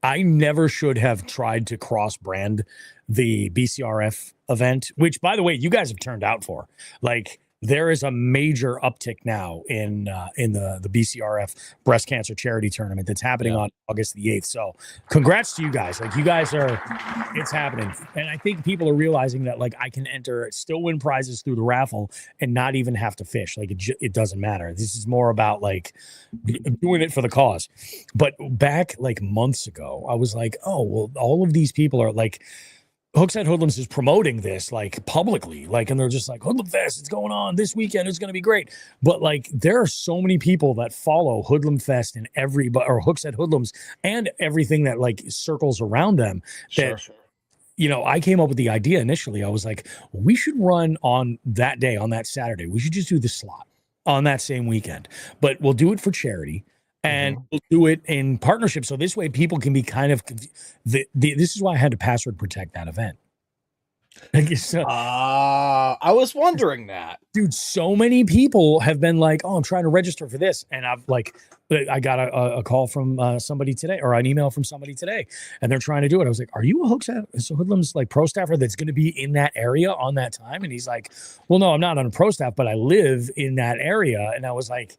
I never should have tried to cross brand the BCRF event, which by the way, you guys have turned out for. Like there is a major uptick now in the BCRF breast cancer charity tournament that's happening Yeah. on August the 8th. So congrats to you guys. Like you guys it's happening. And I think people are realizing that like I can enter, still win prizes through the raffle and not even have to fish. Like it doesn't matter. This is more about like doing it for the cause. But back like months ago, I was like, oh, well, all of these people are like, Hooksett Hoodlums is promoting this like publicly, like, and they're just like, Hoodlum Fest, it's going on this weekend, it's going to be great. But like, there are so many people that follow Hoodlum Fest and or Hooksett Hoodlums and everything that like circles around them. That I came up with the idea initially. I was like, we should run on that day, on that Saturday. We should just do the slot on that same weekend, but we'll do it for charity. And we'll do it in partnership. So this way people can be kind of, this is why I had to password protect that event. I was wondering that. Dude, so many people have been like, oh, I'm trying to register for this. And I got a call from somebody today, or an email from somebody today, and they're trying to do it. I was like, are you a Hoodlums like pro staffer that's going to be in that area on that time? And he's like, well, no, I'm not on a pro staff, but I live in that area. And I was like,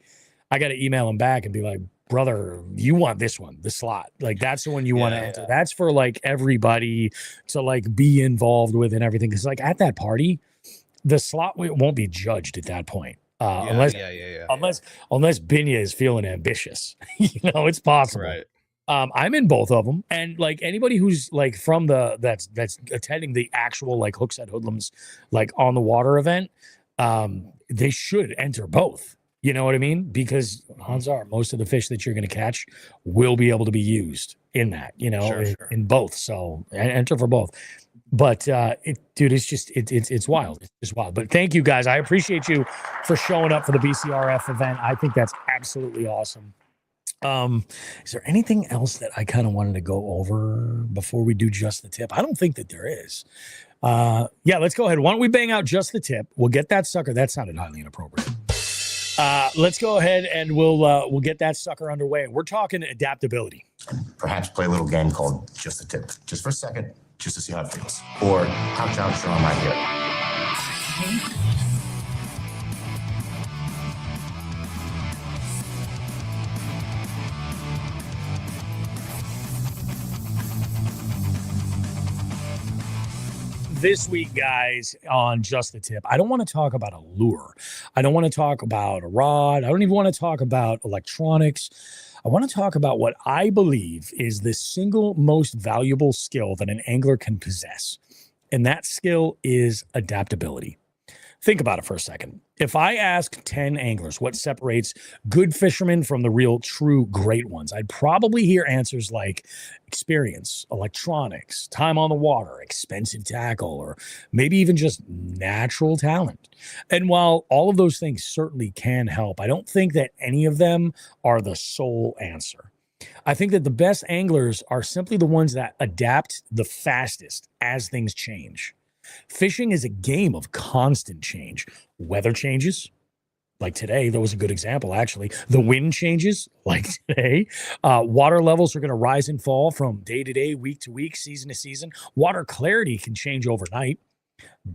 I got to email him back and be like, brother, you want this one, the slot. Like that's the one you want to enter. That's for like everybody to like be involved with and everything. Cause like at that party, the slot won't be judged at that point. Unless Binya is feeling ambitious. It's possible. Right. I'm in both of them. And like anybody who's like from that's attending the actual like Hooksett Hoodlums like on the water event, they should enter both. You know what I mean? Because odds are most of the fish that you're going to catch will be able to be used in that, in both. So enter for both. But dude, it's just it's wild. It's just wild. But thank you guys. I appreciate you for showing up for the BCRF event. I think that's absolutely awesome. Is there anything else that I kind of wanted to go over before we do just the tip? I don't think that there is. Yeah, let's go ahead. Why don't we bang out just the tip? We'll get that sucker. That sounded highly inappropriate. Let's go ahead and we'll get that sucker underway. We're talking adaptability. Perhaps play a little game called Just the Tip, just for a second, just to see how it feels. Or how challenged your arm might get. This week, guys, on Just the Tip, I don't want to talk about a lure. I don't want to talk about a rod. I don't even want to talk about electronics. I want to talk about what I believe is the single most valuable skill that an angler can possess. And that skill is adaptability. Think about it for a second. If I ask 10 anglers what separates good fishermen from the real true great ones, I'd probably hear answers like experience, electronics, time on the water, expensive tackle, or maybe even just natural talent. And while all of those things certainly can help, I don't think that any of them are the sole answer. I think that the best anglers are simply the ones that adapt the fastest as things change. Fishing is a game of constant change. Weather changes, like today. That was a good example, actually. The wind changes, like today. Water levels are going to rise and fall from day to day, week to week, season to season. Water clarity can change overnight.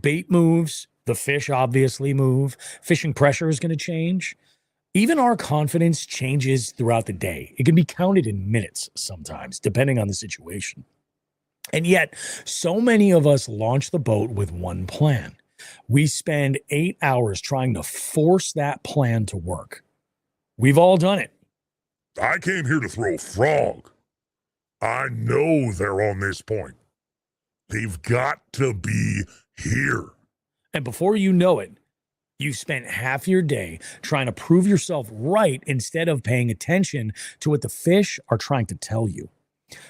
Bait moves. The fish obviously move. Fishing pressure is going to change. Even our confidence changes throughout the day. It can be counted in minutes sometimes, depending on the situation. And yet, so many of us launch the boat with one plan. We spend 8 hours trying to force that plan to work. We've all done it. I came here to throw a frog. I know they're on this point. They've got to be here. And before you know it, you spent half your day trying to prove yourself right instead of paying attention to what the fish are trying to tell you.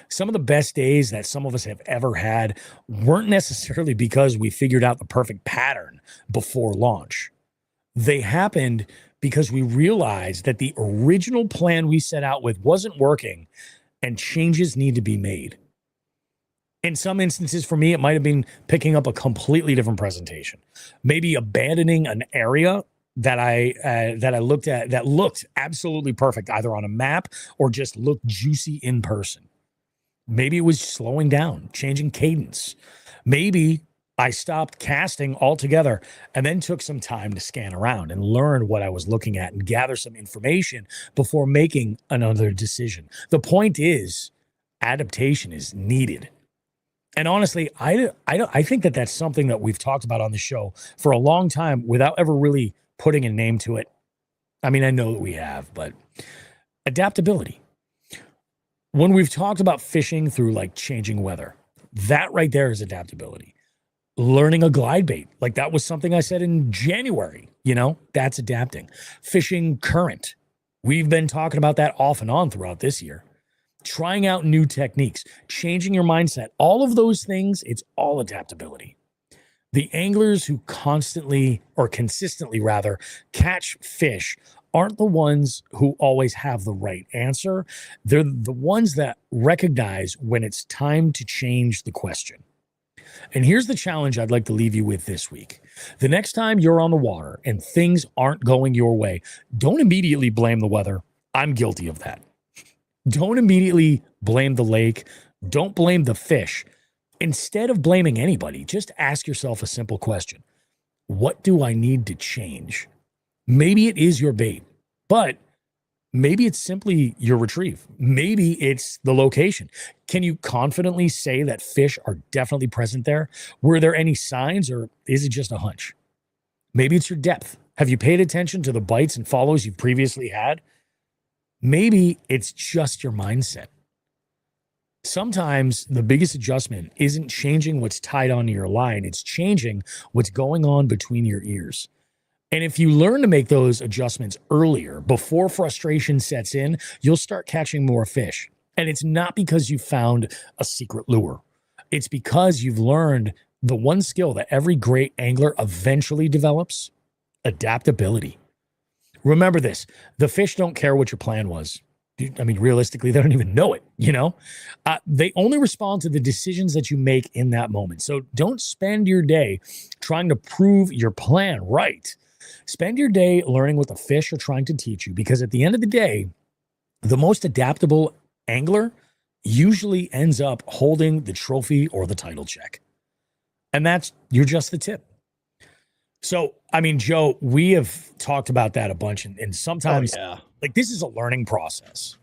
Some of the best days that some of us have ever had weren't necessarily because we figured out the perfect pattern before launch. They happened because we realized that the original plan we set out with wasn't working and changes need to be made. In some instances, for me, it might have been picking up a completely different presentation, maybe abandoning an area that I looked at that looked absolutely perfect, either on a map or just looked juicy in person. Maybe it was slowing down, changing cadence. Maybe I stopped casting altogether and then took some time to scan around and learn what I was looking at and gather some information before making another decision. The point is, adaptation is needed. And honestly, I think that that's something that we've talked about on the show for a long time without ever really putting a name to it. I mean, I know that we have, but adaptability. When we've talked about fishing through like changing weather, that right there is adaptability. Learning a glide bait, like that was something I said in January, that's adapting. Fishing current. We've been talking about that off and on throughout this year. Trying out new techniques, changing your mindset, all of those things, it's all adaptability. The anglers who consistently catch fish aren't the ones who always have the right answer. They're the ones that recognize when it's time to change the question. And here's the challenge I'd like to leave you with this week. The next time you're on the water and things aren't going your way, don't immediately blame the weather. I'm guilty of that. Don't immediately blame the lake. Don't blame the fish. Instead of blaming anybody, just ask yourself a simple question. What do I need to change? Maybe it is your bait, but maybe it's simply your retrieve. Maybe it's the location. Can you confidently say that fish are definitely present there? Were there any signs, or is it just a hunch? Maybe it's your depth. Have you paid attention to the bites and follows you've previously had? Maybe it's just your mindset. Sometimes the biggest adjustment isn't changing what's tied onto your line. It's changing what's going on between your ears. And if you learn to make those adjustments earlier, before frustration sets in, you'll start catching more fish. And it's not because you found a secret lure. It's because you've learned the one skill that every great angler eventually develops: adaptability. Remember this, the fish don't care what your plan was. I mean, realistically, they don't even know it, They only respond to the decisions that you make in that moment. So don't spend your day trying to prove your plan right. Spend your day learning what the fish are trying to teach you, because at the end of the day, the most adaptable angler usually ends up holding the trophy or the title check. And you're just the tip. So, I mean, Joe, we have talked about that a bunch, and sometimes like this is a learning process,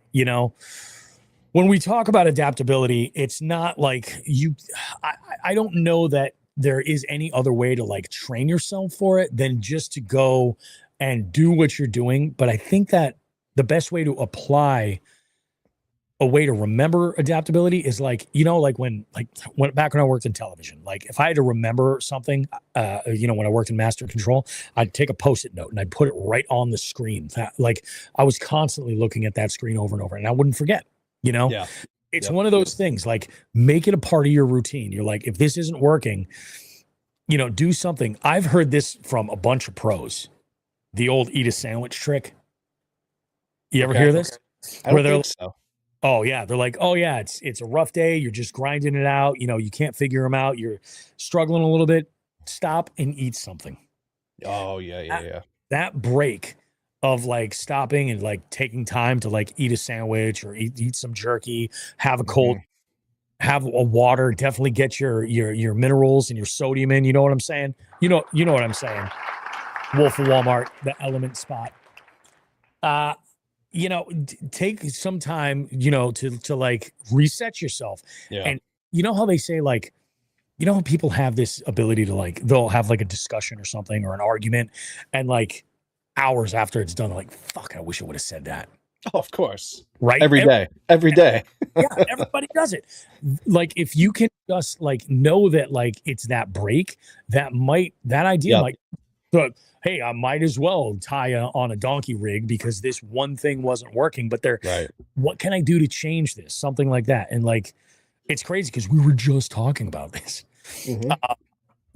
When we talk about adaptability, it's not like I don't know that there is any other way to like train yourself for it than just to go and do what you're doing. But I think that the best way to apply a way to remember adaptability is like when back when I worked in television, like if I had to remember something, when I worked in master control, I'd take a Post-it note and I'd put it right on the screen. Like I was constantly looking at that screen over and over, and I wouldn't forget, Yeah. It's one of those things, like make it a part of your routine. You're like, if this isn't working, do something. I've heard this from a bunch of pros. The old eat a sandwich trick. You ever hear this? I don't think so. Oh yeah. They're like, oh yeah, it's a rough day. You're just grinding it out. You can't figure them out. You're struggling a little bit. Stop and eat something. Oh yeah. That break of like stopping and like taking time to like eat a sandwich or eat some jerky, have a cold, have a water, definitely get your minerals and your sodium in. You know what I'm saying? You know what I'm saying? Wolf of Walmart, the Element spot. Take some time, to like reset yourself. Yeah. And you know how they say, like, you know how people have this ability to, like, they'll have like a discussion or something or an argument, and like hours after it's done, like, fuck, I wish I would have said that. Oh, of course. Right? Every day. Yeah, everybody does it. Like, if you can just like know that, like, it's that break, that idea Yep. might, but hey, I might as well tie on a donkey rig because this one thing wasn't working. But Right. what can I do to change this? Something like that. And like, it's crazy because we were just talking about this. Mhm.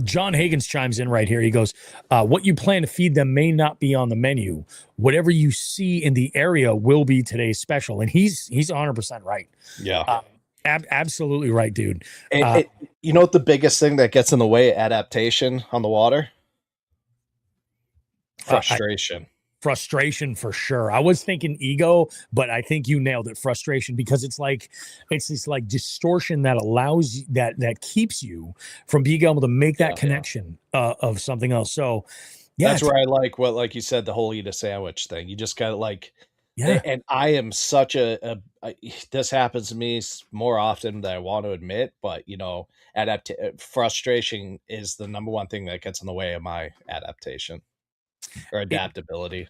John Higgins chimes in right here. He goes, what you plan to feed them may not be on the menu. Whatever you see in the area will be today's special. And he's 100% right. Yeah. Absolutely right, dude. You know what the biggest thing that gets in the way of adaptation on the water? Frustration. Frustration for sure. I was thinking ego, but I think you nailed it. Frustration, because it's this like distortion that allows that keeps you from being able to make that connection of something else. So yeah, that's where I like you said, the whole eat a sandwich thing. You just gotta like, yeah. And I am such this happens to me more often than I want to admit, but you know, frustration is the number one thing that gets in the way of my adaptation or adaptability.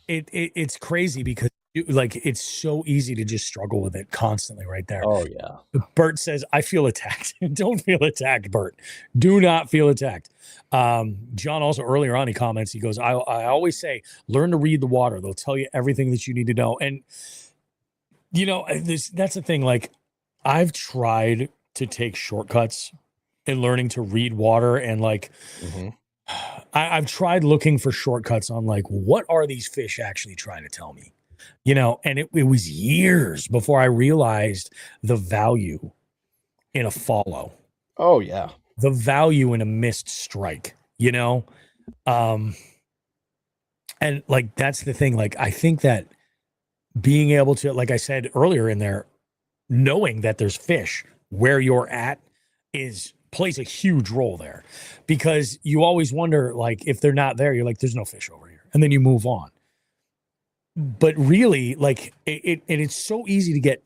It's crazy because like, it's so easy to just struggle with it constantly right there. Oh yeah. Bert says, I feel attacked. Don't feel attacked, Bert. Do not feel attacked. John also earlier on, he comments, he goes, I always say, learn to read the water. They'll tell you everything that you need to know. And you know, that's the thing. Like, I've tried to take shortcuts in learning to read water, and like, I've tried looking for shortcuts on like, what are these fish actually trying to tell me? You know, and it was years before I realized the value in a follow. Oh yeah. The value in a missed strike, you know? And like, that's the thing. Like, I think that being able to, like I said earlier in there, knowing that there's fish where you're at plays a huge role there, because you always wonder, like, if they're not there, you're like, there's no fish over here. And then you move on. But really, like, it's so easy to get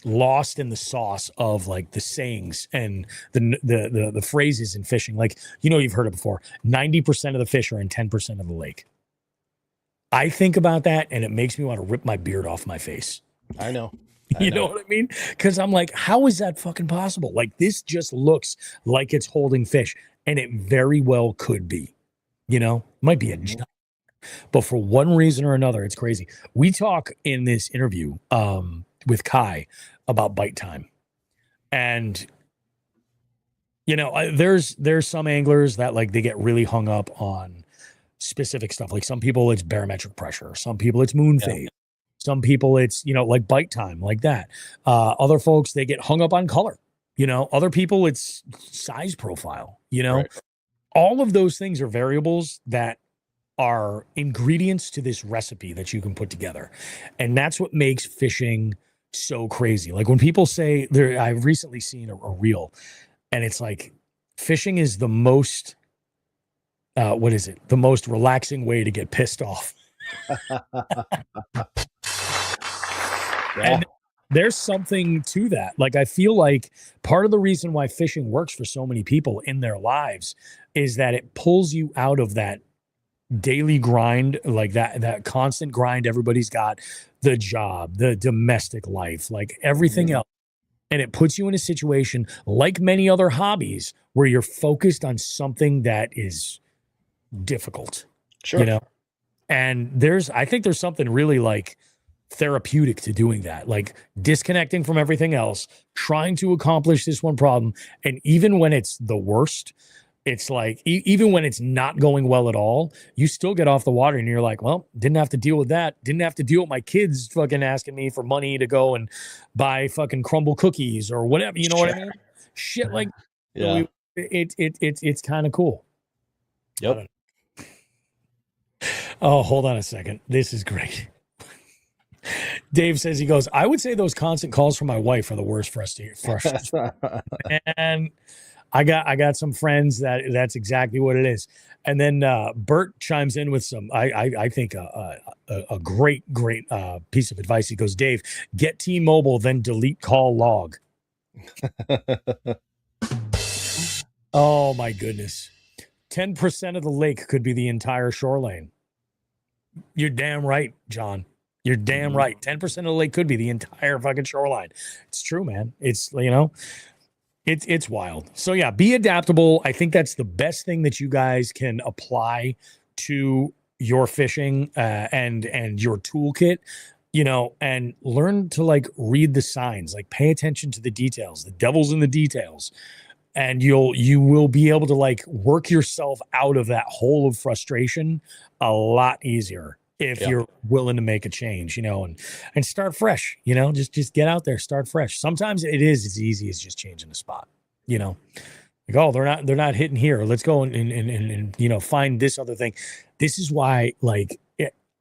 lost in the sauce of like the sayings and the phrases in fishing. Like, you know, you've heard it before. 90% of the fish are in 10% of the lake. I think about that and it makes me want to rip my beard off my face. I know. You know what I mean? Because I'm like, how is that fucking possible? Like, this just looks like it's holding fish, and it very well could be. You know, might be a giant, but for one reason or another, it's crazy. We talk in this interview with Kai about bite time, and you know, there's some anglers that like, they get really hung up on specific stuff. Like, some people it's barometric pressure, some people it's moon phase. Some people it's, you know, like bite time, like that. Other folks, they get hung up on color, you know. Other people it's size profile, you know. Right. All of those things are variables that are ingredients to this recipe that you can put together. And that's what makes fishing so crazy. Like, when people say I've recently seen a reel, and it's like, fishing is the most, the most relaxing way to get pissed off. And there's something to that. Like, I feel like part of the reason why fishing works for so many people in their lives is that it pulls you out of that daily grind, like that constant grind everybody's got, the job, the domestic life, like everything else. And it puts you in a situation, like many other hobbies, where you're focused on something that is difficult. Sure. You know? And I think there's something really like therapeutic to doing that, like disconnecting from everything else, trying to accomplish this one problem. And even when it's the worst, it's like, even when it's not going well at all, you still get off the water and you're like, well, didn't have to deal with that. Didn't have to deal with my kids fucking asking me for money to go and buy fucking crumble cookies or whatever. You know what I mean? Shit like, yeah, it's kind of cool. Yep. Oh, hold on a second. This is great. Dave says, he goes, I would say those constant calls from my wife are the worst for us to hear. And I got some friends that's exactly what it is. And then Bert chimes in with some, I think a great piece of advice. He goes, Dave, get T-Mobile, then delete call log. Oh my goodness. 10% of the lake could be the entire shoreline. You're damn right, John. You're damn right. 10% of the lake could be the entire fucking shoreline. It's true, man. It's, you know, it's wild. So yeah, be adaptable. I think that's the best thing that you guys can apply to your fishing and your toolkit, you know, and learn to like read the signs, like pay attention to the details. The devil's in the details. And you will be able to like work yourself out of that hole of frustration a lot easier if you're willing to make a change, you know, and start fresh, you know, just get out there, start fresh. Sometimes it is as easy as just changing the spot, you know, like, oh, they're not hitting here. Let's go and you know, find this other thing. This is why, like,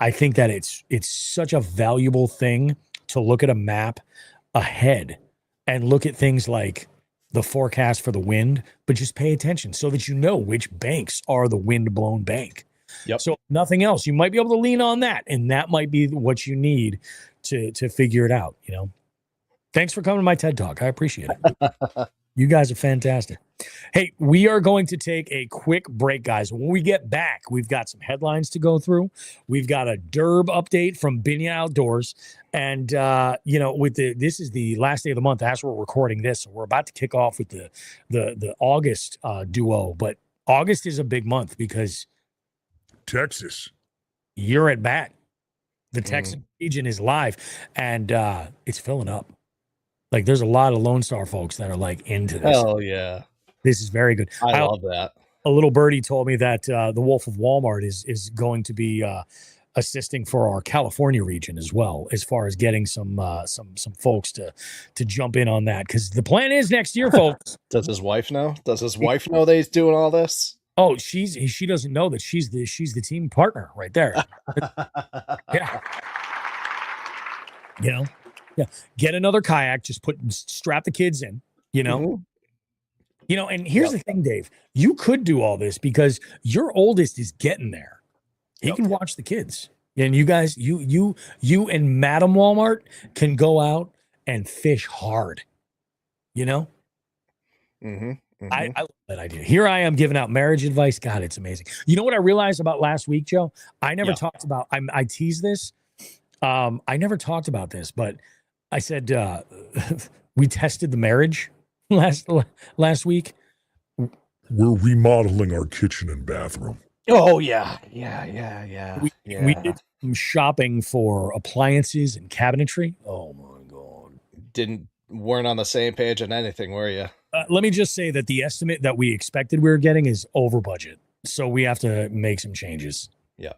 I think that it's such a valuable thing to look at a map ahead and look at things like the forecast for the wind, but just pay attention so that you know which banks are the wind blown bank. Yep. So nothing else, you might be able to lean on that, and that might be what you need to figure it out. You know, thanks for coming to my TED Talk. I appreciate it. You guys are fantastic. Hey, we are going to take a quick break, guys. When we get back, we've got some headlines to go through. We've got a derb update from Binya Outdoors. And, you know, this is the last day of the month as we're recording this. So we're about to kick off with the August duo. But August is a big month because Texas, you're at bat. The Texas region is live, and it's filling up. Like, there's a lot of Lone Star folks that are like into this. Oh yeah, this is very good. I love that. A little birdie told me that the Wolf of Walmart is going to be assisting for our California region as well, as far as getting some folks to jump in on that, because the plan is next year, folks. Does his wife know? Does his wife know that he's doing all this? Oh, she doesn't know that she's the team partner right there. Yeah, you know. Yeah, get another kayak. Just strap the kids in. You know, you know. And here's the thing, Dave. You could do all this because your oldest is getting there. He can watch the kids, and you guys, you and Madam Walmart can go out and fish hard. You know. I love that idea. Here I am giving out marriage advice. God, it's amazing. You know what I realized about last week, Joe? I never talked about. I teased this. I never talked about this, but I said we tested the marriage last week. we're remodeling our kitchen and bathroom. Oh yeah. We did some shopping for appliances and cabinetry. Oh my God! Weren't on the same page on anything, were you? Let me just say that the estimate that we expected we were getting is over budget, so we have to make some changes. Yeah,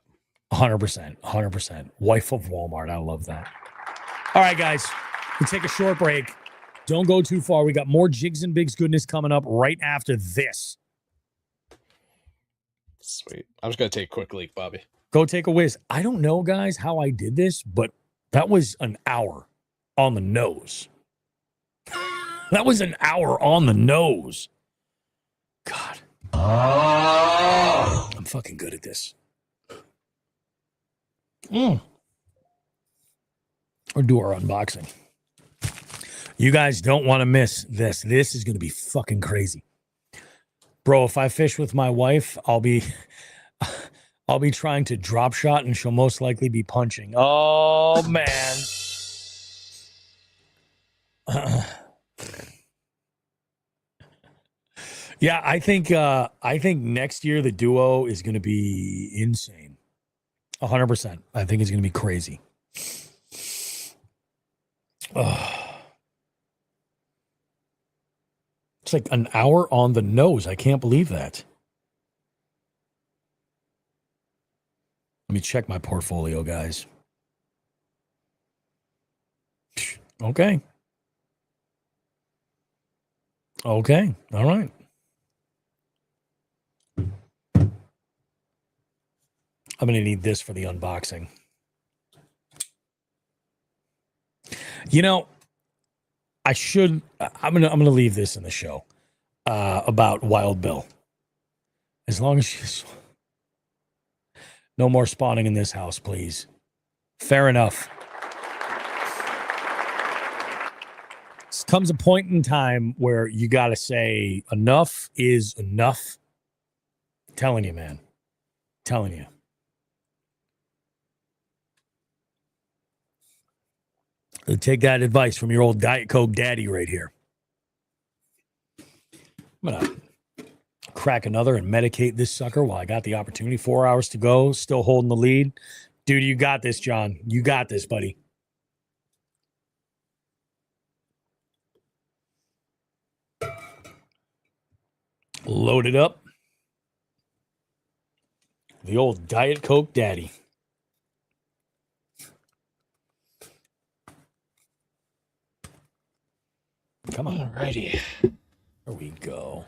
100%. Wife of Walmart. I love that. All right, guys, we take a short break. Don't go too far. We got more Jigs and Bigs goodness coming up right after this. Sweet. I'm just going to take a quick leak, Bobby. Go take a whiz. I don't know, guys, how I did this, but that was an hour on the nose. That was an hour on the nose. God. I'm fucking good at this. Or do our unboxing. You guys don't want to miss this. This is going to be fucking crazy. Bro, if I fish with my wife, I'll be trying to drop shot and she'll most likely be punching. Oh man. Yeah, I think next year the duo is going to be insane. 100%. I think it's going to be crazy. It's like an hour on the nose. I can't believe that. Let me check my portfolio, guys. Okay. All right. I'm going to need this for the unboxing. You know, I'm gonna leave this in the show about Wild Bill. As long as she's no more spawning in this house, please. Fair enough. comes a point in time where you got to say enough is enough. Telling you, man. Telling you. Take that advice from your old Diet Coke daddy right here. I'm going to crack another and medicate this sucker while I got the opportunity. 4 hours to go, still holding the lead. Dude, you got this, John. You got this, buddy. Load it up. The old Diet Coke daddy. Come on. Alrighty. There we go.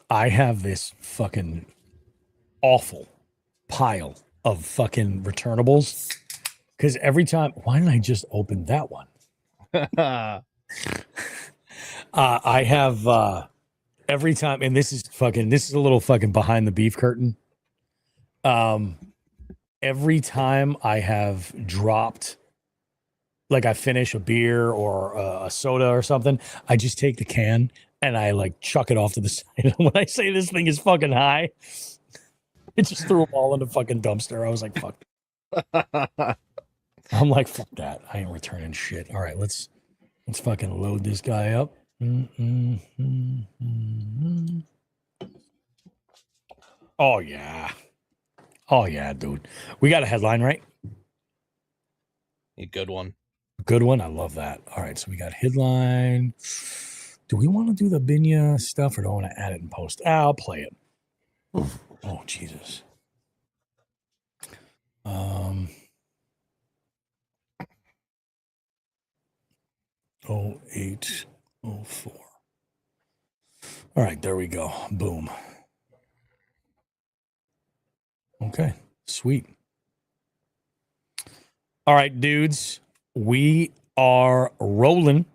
I have this fucking awful pile of fucking returnables. Because every time, why didn't I just open that one? I have every time, and this is a little fucking behind the beef curtain. Every time I have dropped, like I finish a beer or a soda or something, I just take the can and I like chuck it off to the side. When I say this thing is fucking high, it just threw them all in the fucking dumpster. I was like, fuck. I'm like, fuck that. I ain't returning shit. All right, let's fucking load this guy up. Oh yeah. Oh yeah, dude. We got a headline, right? A good one. Good one. I love that. All right, so we got headline. Do we want to do the Binya stuff or do I want to add it in post? I'll play it. Oh, Jesus. 0804. All right, there we go. Boom. Okay, sweet. All right, dudes, we are rolling.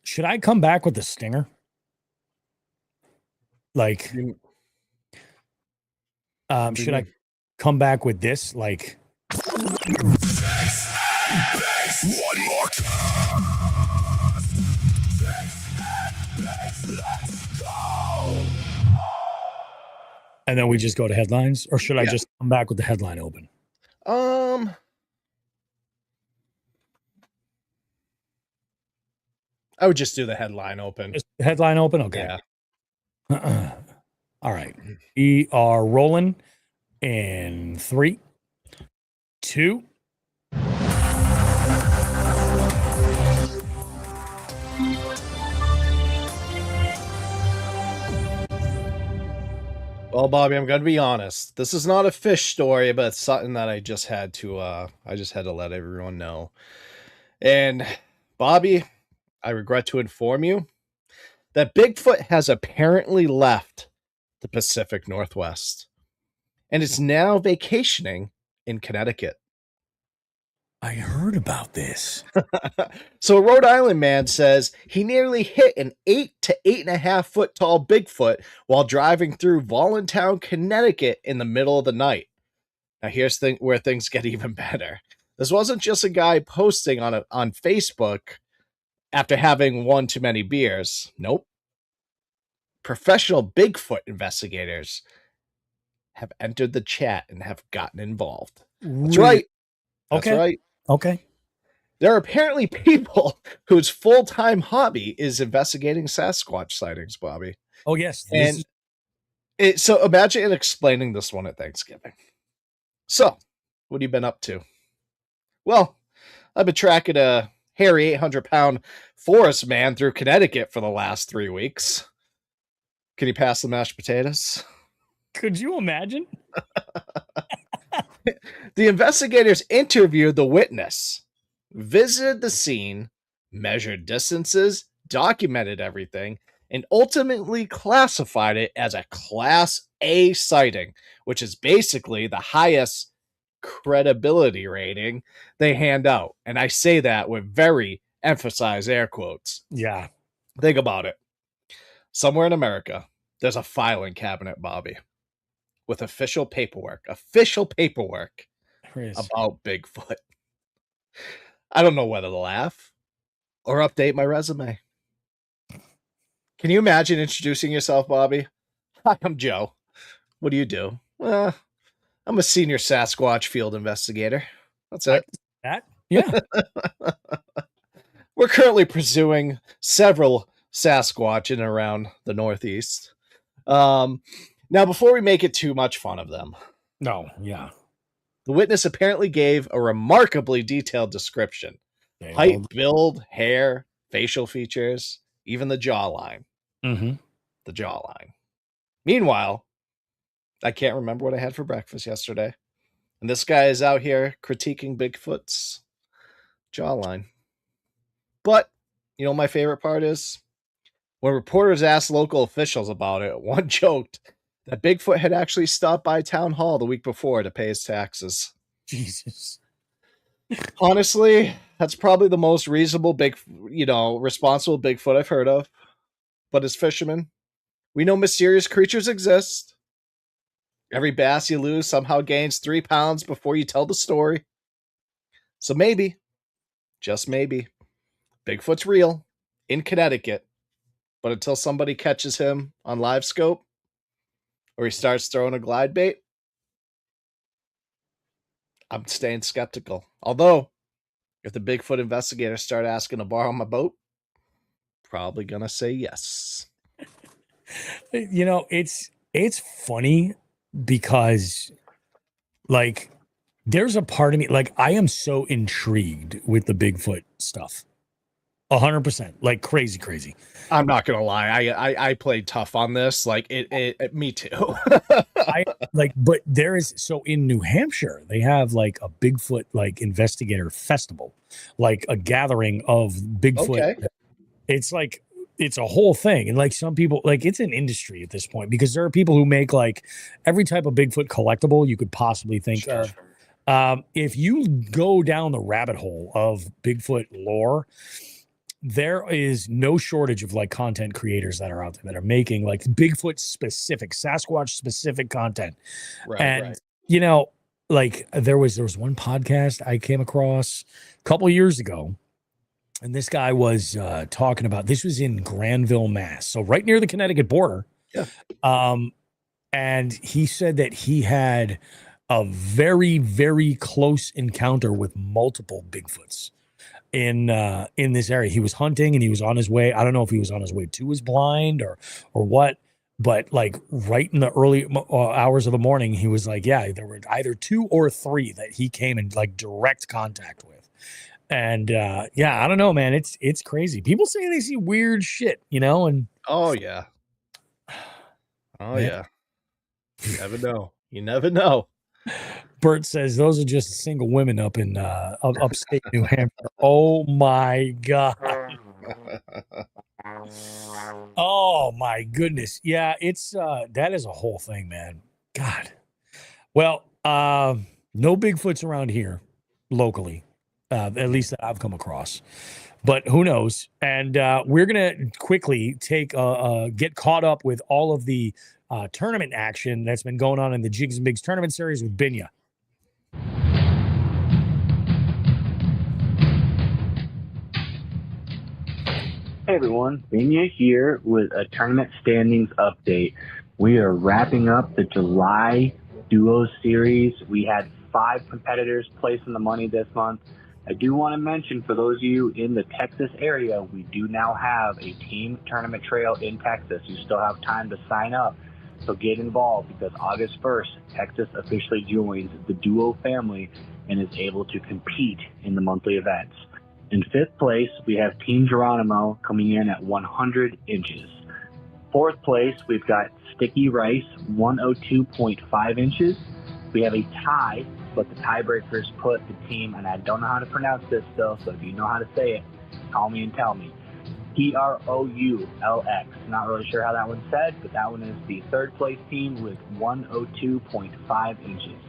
Should I come back with the stinger? Like, should I come back with this? Like, One more and then we just go to headlines, or should I just come back with the headline open? I would just do the headline open. Just the headline open? Okay. Yeah. All right. We are rolling in 3, 2. Well, Bobby, I'm going to be honest. This is not a fish story, but it's something that I just had to let everyone know. And Bobby, I regret to inform you that Bigfoot has apparently left the Pacific Northwest and is now vacationing in Connecticut. I heard about this. So a Rhode Island man says he nearly hit an 8 to 8.5 foot tall Bigfoot while driving through Voluntown, Connecticut in the middle of the night. Now here's where things get even better. This wasn't just a guy posting on Facebook after having one too many beers. Nope. Professional Bigfoot investigators have entered the chat and have gotten involved. That's right. That's right. Okay. There are apparently people whose full-time hobby is investigating Sasquatch sightings, Bobby. Oh, yes. So imagine explaining this one at Thanksgiving. So, what have you been up to? Well, I've been tracking a hairy 800-pound forest man through Connecticut for the last 3 weeks. Can you pass the mashed potatoes? Could you imagine? The investigators interviewed the witness, visited the scene, measured distances, documented everything, and ultimately classified it as a Class A sighting, which is basically the highest credibility rating they hand out. And I say that with very emphasized air quotes. Yeah. Think about it. Somewhere in America, there's a filing cabinet, Bobby, with official paperwork There is. about Bigfoot. I don't know whether to laugh or update my resume. Can you imagine introducing yourself, Bobby? Hi, I'm Joe. What do you do? I'm a senior Sasquatch field investigator. That's it. That? Yeah. We're currently pursuing several Sasquatch in and around the Northeast. Now, before we make it too much fun of them, No. Yeah. the witness apparently gave a remarkably detailed description. Okay, Height, build, hair, facial features, even the jawline. Mm-hmm. The jawline. Meanwhile, I can't remember what I had for breakfast yesterday. And this guy is out here critiquing Bigfoot's jawline. But, you know, my favorite part is when reporters asked local officials about it, one joked that Bigfoot had actually stopped by town hall the week before to pay his taxes. Jesus. Honestly, that's probably the most reasonable responsible Bigfoot I've heard of. But as fishermen, we know mysterious creatures exist. Every bass you lose somehow gains 3 pounds before you tell the story. So maybe, just maybe, Bigfoot's real in Connecticut. But until somebody catches him on live scope or he starts throwing a glide bait, I'm staying skeptical. Although, if the Bigfoot investigators start asking to borrow my boat, probably gonna say yes. You know, it's funny because, like, there's a part of me, like, I am so intrigued with the Bigfoot stuff. 100%, like crazy. I'm not gonna lie, I played tough on this. Like it me too. But there is, so in New Hampshire, they have like a Bigfoot like investigator festival, like a gathering of Bigfoot. Okay. It's like, it's a whole thing. And like some people, like it's an industry at this point because there are people who make like every type of Bigfoot collectible you could possibly think of. If you go down the rabbit hole of Bigfoot lore, there is no shortage of like content creators that are out there that are making like Bigfoot specific, Sasquatch specific content. Right. You know, like there was one podcast I came across a couple of years ago, and this guy was talking about, this was in Granville, Mass, so right near the Connecticut border. Yeah. And he said that he had a very, very close encounter with multiple Bigfoots in this area. He was hunting and he was on his way. I don't know if he was on his way to his blind or what, but like right in the early hours of the morning, he was like, yeah, there were either 2 or 3 that he came in like direct contact with. And yeah, I don't know, man. It's crazy. People say they see weird shit, you know, and oh yeah. You never know. You never know. Bert says those are just single women up in upstate New Hampshire. Oh my God. Oh my goodness. Yeah, it's that is a whole thing, man. God. Well, no Bigfoots around here locally, at least that I've come across. But who knows? And we're gonna quickly get caught up with all of the tournament action that's been going on in the Jigs and Bigs tournament series with Binya. Hey everyone, Binya here with a tournament standings update. We are wrapping up the July Duos series. We had 5 competitors placing the money this month. I do want to mention, for those of you in the Texas area, we do now have a team tournament trail in Texas. You still have time to sign up. So get involved, because August 1st, Texas officially joins the Duo family and is able to compete in the monthly events. In 5th place, we have Team Geronimo coming in at 100 inches. 4th place, we've got Sticky Rice, 102.5 inches. We have a tie, but the tiebreakers put the team, and I don't know how to pronounce this still, so if you know how to say it, call me and tell me. Troulx. Not really sure how that one's said, but that one is the 3rd place team with 102.5 inches.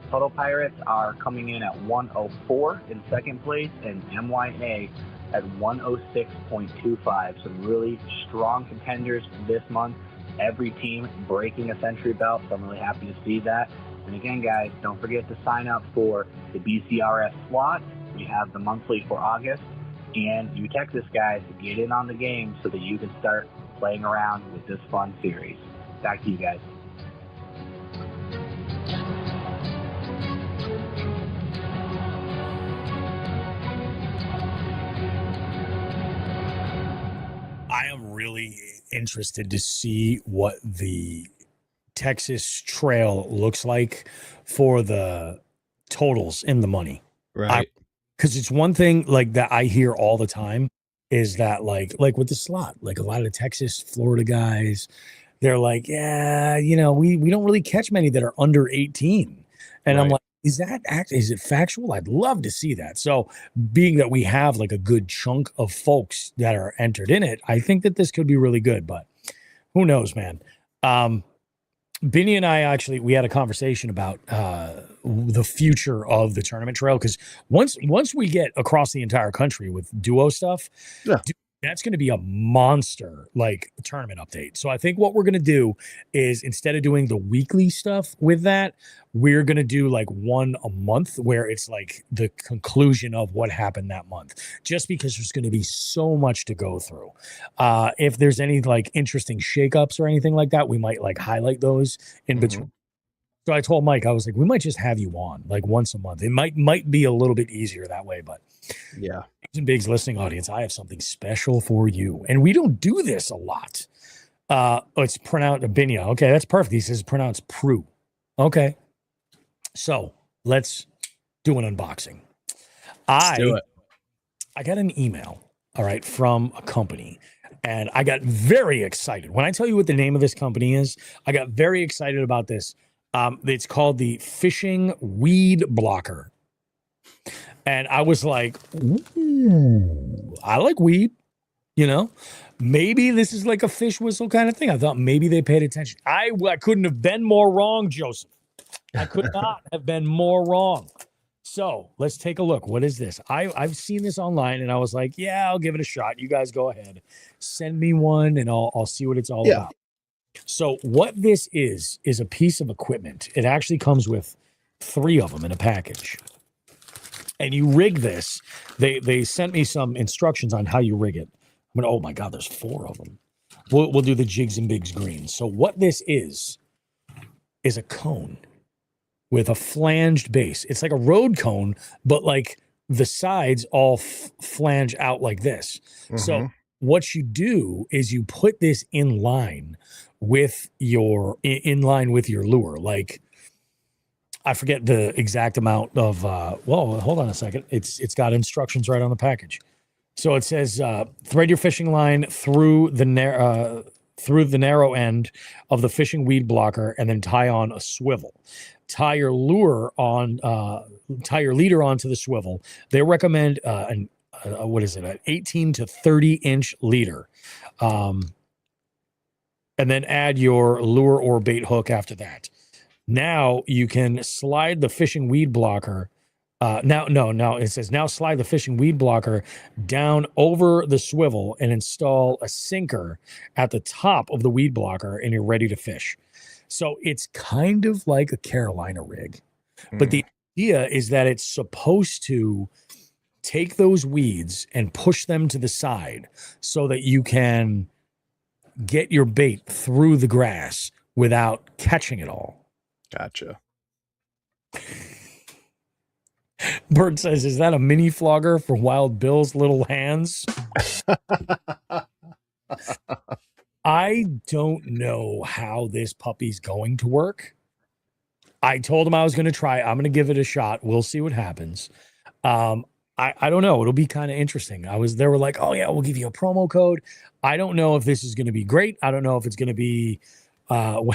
Total Pirates are coming in at 104 in 2nd place, and MYA at 106.25. Some really strong contenders this month. every team breaking a century belt, so I'm really happy to see that. And again, guys, don't forget to sign up for the BCRS slot. We have the monthly for August. And you Texas guys, get in on the game so that you can start playing around with this fun series. Back to you guys. I am really interested to see what the Texas Trail looks like for the totals in the money. Right. Because it's one thing like that I hear all the time is that like with the slot, like a lot of the Texas, Florida guys, they're like, yeah, you know, we don't really catch many that are under 18. And I'm Right. like, is it factual? I'd love to see that. So being that we have like a good chunk of folks that are entered in it, I think that this could be really good, but who knows, man. Benny and I we had a conversation about the future of the tournament trail, because once we get across the entire country with duo stuff, Yeah. that's going to be a monster like tournament update. So I think what we're going to do is, instead of doing the weekly stuff with that, we're going to do like one a month where it's like the conclusion of what happened that month, just because there's going to be so much to go through. If there's any like interesting shakeups or anything like that, we might like highlight those in between. So I told Mike, I was like, we might just have you on like once a month. It might be a little bit easier that way, but Yeah. and Big's listening audience, I have something special for you. And we don't do this a lot. It's pronounced Binya. Okay, that's perfect. He says pronounced Prue. Okay. So let's do an unboxing. Let's do it. I got an email, all right, from a company, and I got very excited. When I tell you what the name of this company is, I got very excited about this. It's called the Fishing Weed Blocker. And I was like, ooh, I like weed, you know, maybe this is like a fish whistle kind of thing. I thought maybe they paid attention. I couldn't have been more wrong, Joseph. I could not have been more wrong. So let's take a look. What is this? I've seen this online and I was like, yeah, I'll give it a shot. You guys go ahead. Send me one and I'll see what it's all about. So what this is a piece of equipment. It actually comes with 3 of them in a package. And you rig this. They sent me some instructions on how you rig it. I mean, oh my God, there's 4 of them. We'll do the Jigs and Bigs green. So what this is a cone with a flanged base. It's like a road cone, but like the sides all flange out like this. So what you do is you put this in line with your lure. Like, I forget the exact amount of well, hold on a second. It's got instructions right on the package. So it says thread your fishing line through the narrow end of the fishing weed blocker and then tie on a swivel. Tie your leader onto the swivel. They recommend an 18 to 30 inch leader. And then add your lure or bait hook after that. Now you can slide the fishing weed blocker. It says now slide the fishing weed blocker down over the swivel and install a sinker at the top of the weed blocker and you're ready to fish. So it's kind of like a Carolina rig, but the idea is that it's supposed to take those weeds and push them to the side so that you can get your bait through the grass without catching it all. Gotcha. Bert says, is that a mini flogger for Wild Bill's little hands? I don't know how this puppy's going to work. I told him I was going to try. I'm going to give it a shot. We'll see what happens. I don't know. It'll be kind of interesting. They were like, oh yeah, we'll give you a promo code. I don't know if this is going to be great. I don't know if it's going to be, oh,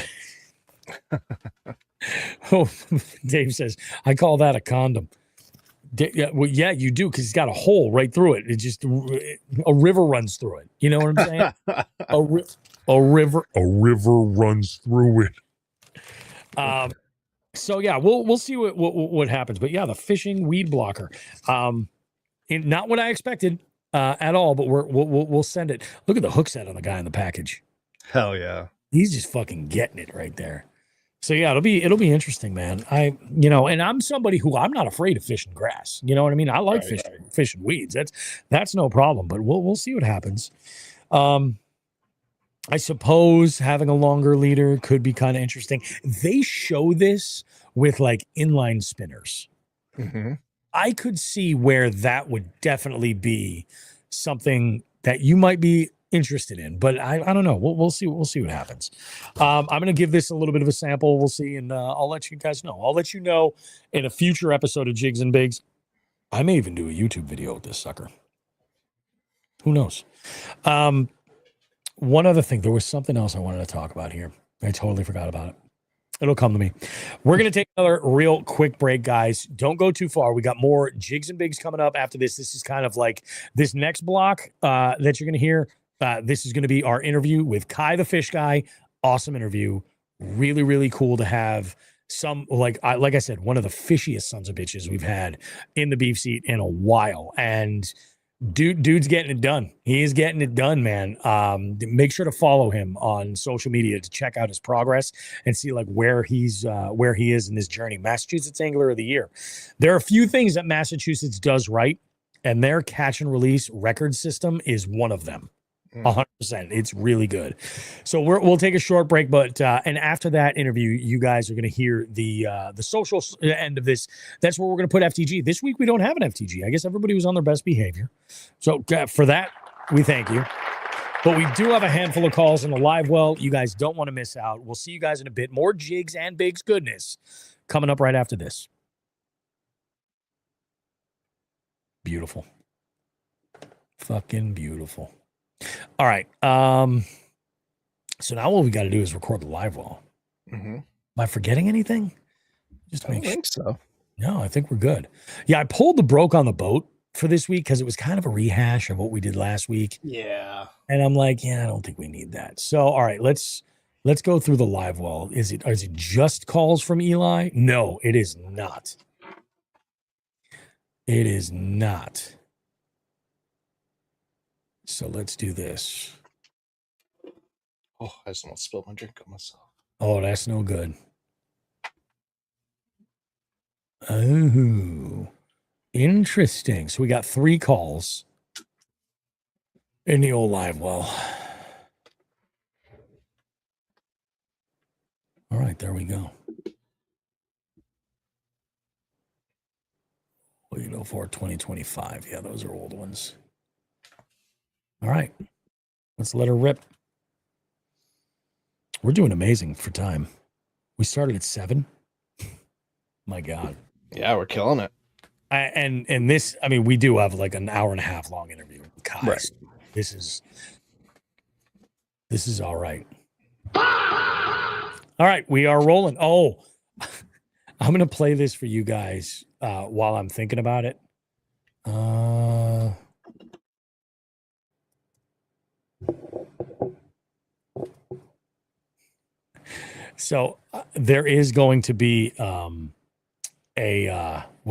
Dave says, I call that a condom. Well, yeah, you do, because it's got a hole right through it. It just a river runs through it. You know what I'm saying? a river runs through it. So yeah, we'll see what happens. But yeah, the fishing weed blocker, not what I expected at all. But we'll send it. Look at the hook set on the guy in the package. Hell yeah. He's just fucking getting it right there. So yeah, it'll be interesting, man. And I'm somebody who I'm not afraid of fishing grass. You know what I mean? I like fishing weeds. That's no problem. But we'll see what happens. I suppose having a longer leader could be kind of interesting. They show this with like inline spinners. Mm-hmm. I could see where that would definitely be something that you might be interested in, but I don't know. We'll see. We'll see what happens. I'm going to give this a little bit of a sample. We'll see, and I'll let you guys know. I'll let you know in a future episode of Jigs and Bigs. I may even do a YouTube video with this sucker. Who knows? One other thing. There was something else I wanted to talk about here. I totally forgot about it. It'll come to me. We're going to take another real quick break, guys. Don't go too far. We got more Jigs and Bigs coming up after this. This is kind of like this next block that you're going to hear. This is going to be our interview with Kai the Fish Guy. Awesome interview. Really, really cool to have some, like I said, one of the fishiest sons of bitches we've had in the beef seat in a while. And dude's getting it done. He is getting it done, man. Make sure to follow him on social media to check out his progress and see like where he is in this journey. Massachusetts Angler of the Year. There are a few things that Massachusetts does right, and their catch and release record system is one of them. 100%. It's really good. So we'll take a short break, but and after that interview, you guys are going to hear the social end of this. That's where we're going to put FTG. This week we don't have an FTG. I guess everybody was on their best behavior. So for that, we thank you. But we do have a handful of calls in the live well. You guys don't want to miss out. We'll see you guys in a bit. More Jigs and Bigs goodness coming up right after this. Beautiful. Fucking beautiful. All right. So now what we got to do is record the live well. Mm-hmm. Am I forgetting anything? Just to I make don't think so. No, I think we're good. Yeah, I pulled the broke on the boat for this week because it was kind of a rehash of what we did last week. Yeah. And I'm like, yeah, I don't think we need that. So, all right, let's go through the live well. Is it just calls from Eli? No, it is not. It is not. So let's do this. Oh, I just almost spilled my drink on myself. Oh, that's no good. Oh, interesting. So we got 3 calls in the old live well. All right, there we go. 804 2025. Yeah, those are old ones. All right, let's let her rip. We're doing amazing for time. We started at 7. My God. Yeah, we're killing it. And this, I mean, we do have like an hour and a half long interview with Kai. Right. This is all right. All right, we are rolling. Oh, I'm gonna play this for you guys while I'm thinking about it. So there is going to be what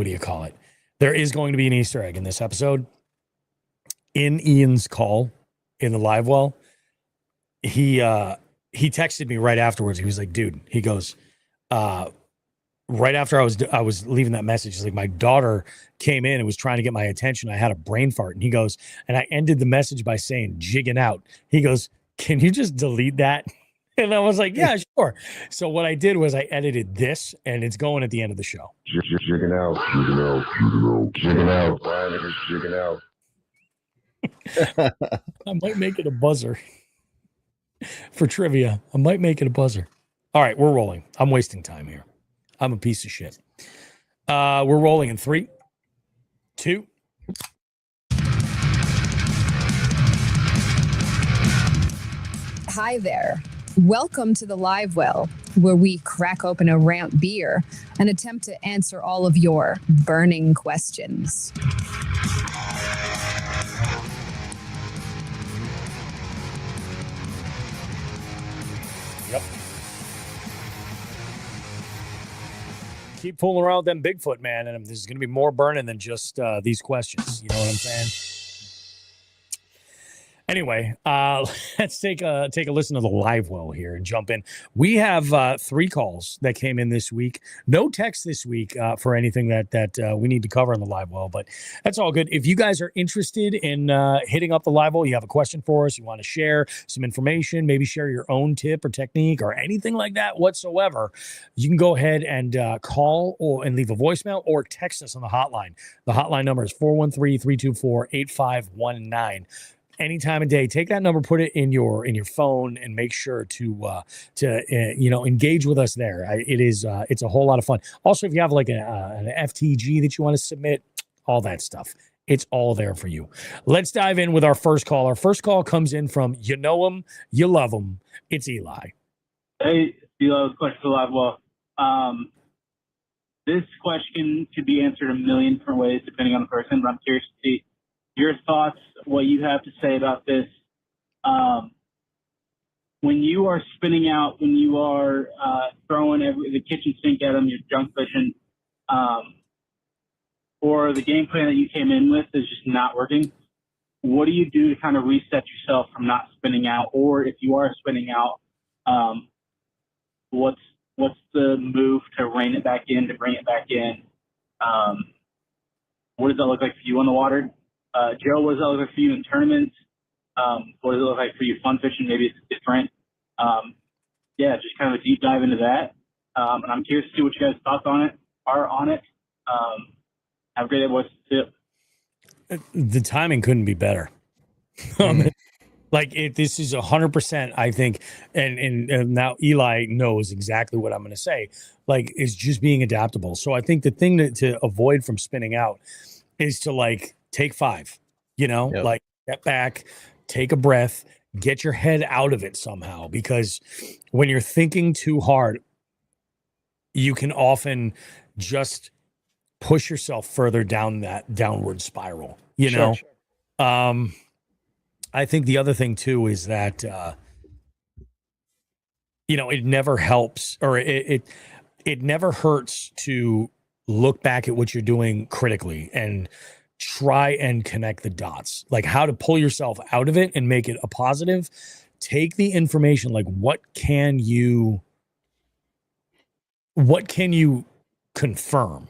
do you call it? There is going to be an Easter egg in this episode. In Ian's call in the live well, he texted me right afterwards. He was like, dude, he goes, right after I was leaving that message, he's like, my daughter came in and was trying to get my attention. I had a brain fart. And he goes, and I ended the message by saying jigging out. He goes, can you just delete that? And I was like, yeah, sure. So what I did was I edited this, and it's going at the end of the show. Jigging out, jigging out, jigging out, jigging out. Brian is jigging out. I might make it a buzzer for trivia. I might make it a buzzer. All right, we're rolling. I'm wasting time here. I'm a piece of shit. We're rolling in 3, 2. Hi there. Welcome to the Live Well, where we crack open a ramp beer and attempt to answer all of your burning questions. Yep. Keep fooling around with them Bigfoot, man, and there's going to be more burning than just these questions. You know what I'm saying? Anyway, let's take a listen to the live well here and jump in. We have 3 calls that came in this week. No text this week for anything that we need to cover on the live well, but that's all good. If you guys are interested in hitting up the live well, you have a question for us, you want to share some information, maybe share your own tip or technique or anything like that whatsoever, you can go ahead and call and leave a voicemail or text us on the hotline. The hotline number is 413-324-8519. Any time of day, take that number, put it in your phone, and make sure to engage with us there. It's a whole lot of fun. Also, if you have like an FTG that you want to submit, all that stuff, it's all there for you. Let's dive in with our first call. Our first call comes in from you know him, you love him. It's Eli. Hey, Eli, question for live well. This question could be answered a million different ways depending on the person, but I'm curious to see your thoughts, what you have to say about this. When you are spinning out, when you are throwing the kitchen sink at them, you're junk fishing, or the game plan that you came in with is just not working, what do you do to kind of reset yourself from not spinning out? Or if you are spinning out, what's the move to rein it back in, to bring it back in? What does that look like for you on the water? Joe, what does that look like for you in tournaments? What does it look like for you fun fishing? Maybe it's different. Just kind of a deep dive into that. And I'm curious to see what you guys' thoughts are on it. Have a great day, boys. See ya. The timing couldn't be better. This is 100%, I think, and now Eli knows exactly what I'm going to say. Like, it's just being adaptable. So I think the thing to avoid from spinning out is to take 5, Yep. Step back, take a breath, get your head out of it somehow, because when you're thinking too hard, you can often just push yourself further down that downward spiral, Sure. I think the other thing too is that, it never helps, or it never hurts to look back at what you're doing critically and try and connect the dots, like how to pull yourself out of it and make it a positive. Take the information, like what can you confirm,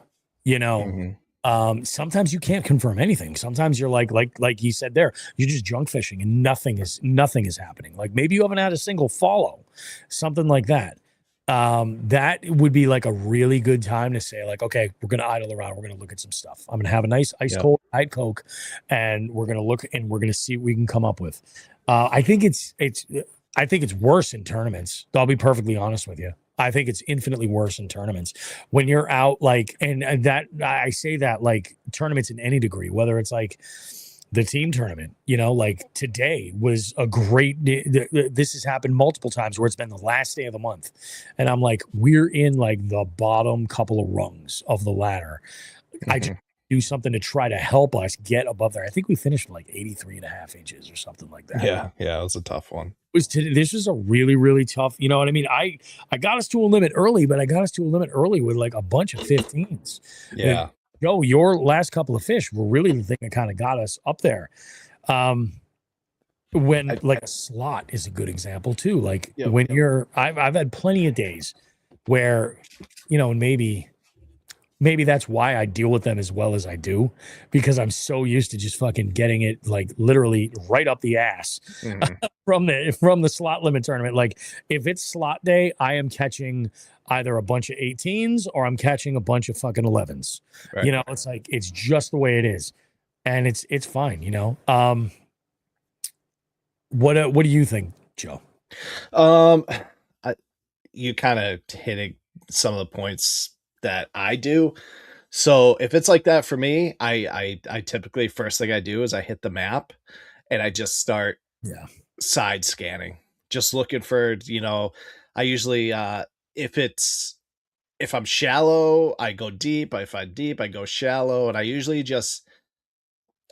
sometimes you can't confirm anything. Sometimes you're like you said there, you're just junk fishing and nothing is happening. Like maybe you haven't had a single follow, something like that. That would be like a really good time to say, like, okay, we're going to idle around. We're going to look at some stuff. I'm going to have a nice ice cold Diet Coke, and we're going to look and we're going to see what we can come up with. I think it's worse in tournaments. I'll be perfectly honest with you. I think it's infinitely worse in tournaments when you're out, and that I say that, like, tournaments in any degree, whether it's like the team tournament, like today was a great, this has happened multiple times where it's been the last day of the month. And I'm like, we're in like the bottom couple of rungs of the ladder. I just do something to try to help us get above there. I think we finished like 83.5 inches or something like that. Yeah. It was a tough one. This was a really, really tough, you know what I mean? I got us to a limit early, but I got us to a limit early with like a bunch of 15s. Yeah. Joe, your last couple of fish were really the thing that kind of got us up there. When a slot is a good example too. Like when I've had plenty of days where, maybe that's why I deal with them as well as I do, because I'm so used to just fucking getting it like literally right up the ass from the slot limit tournament. Like if it's slot day, I am catching either a bunch of 18s or I'm catching a bunch of fucking 11s. Right. It's like, it's just the way it is. And it's fine, What do you think, Joe? You kind of hitting some of the points that I do. So if it's like that for me, I typically, first thing I do is I hit the map and I just start side scanning, just looking for, I usually, if I'm shallow, I go deep. If I'm deep, I go shallow. And I usually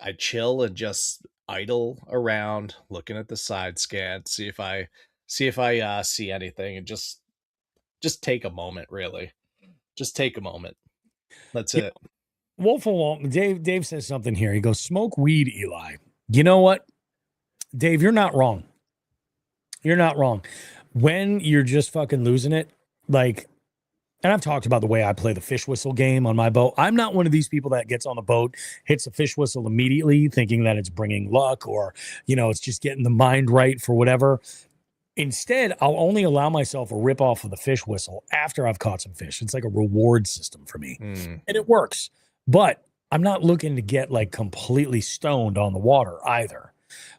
I chill and just idle around looking at the side scan, see if I see anything, and just take a moment, really. Just take a moment. That's it. Wolf of Wall, Dave says something here. He goes, smoke weed, Eli. You know what? Dave, you're not wrong. You're not wrong. When you're just fucking losing it, like, and I've talked about the way I play the fish whistle game on my boat. I'm not one of these people that gets on the boat, hits a fish whistle immediately, thinking that it's bringing luck or, it's just getting the mind right for whatever. Instead, I'll only allow myself a rip off of the fish whistle after I've caught some fish. It's like a reward system for me, and it works. But I'm not looking to get like completely stoned on the water either.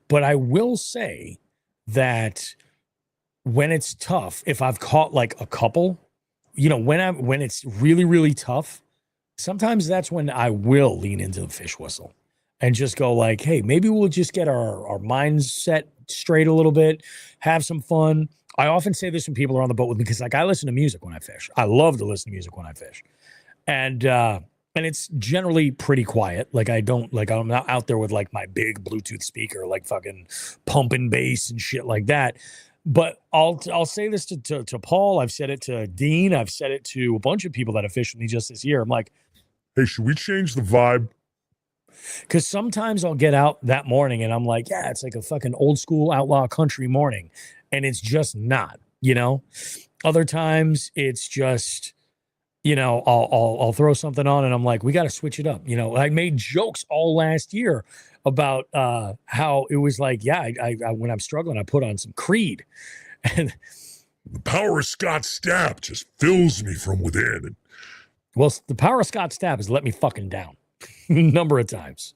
But I will say that when it's tough, if I've caught like a couple, when it's really, really tough, sometimes that's when I will lean into the fish whistle and just go like, hey, maybe we'll just get our mindset straight a little bit, have some fun. I often say this when people are on the boat with me, because like I listen to music when I fish. I love to listen to music when I fish. And it's generally pretty quiet. Like I'm not out there with like my big Bluetooth speaker, like fucking pumping bass and shit like that. But I'll say this to Paul. I've said it to Dean. I've said it to a bunch of people that have fished with me just this year. I'm like, Hey, should we change the vibe? Because sometimes I'll get out that morning and I'm like, yeah, it's like a fucking old school outlaw country morning. And it's just not, Other times it's just, I'll throw something on and I'm like, we got to switch it up. I made jokes all last year about how it was like, yeah, I when I'm struggling, I put on some Creed. And the power of Scott Stapp just fills me from within. Well, the power of Scott Stapp has let me fucking down a number of times.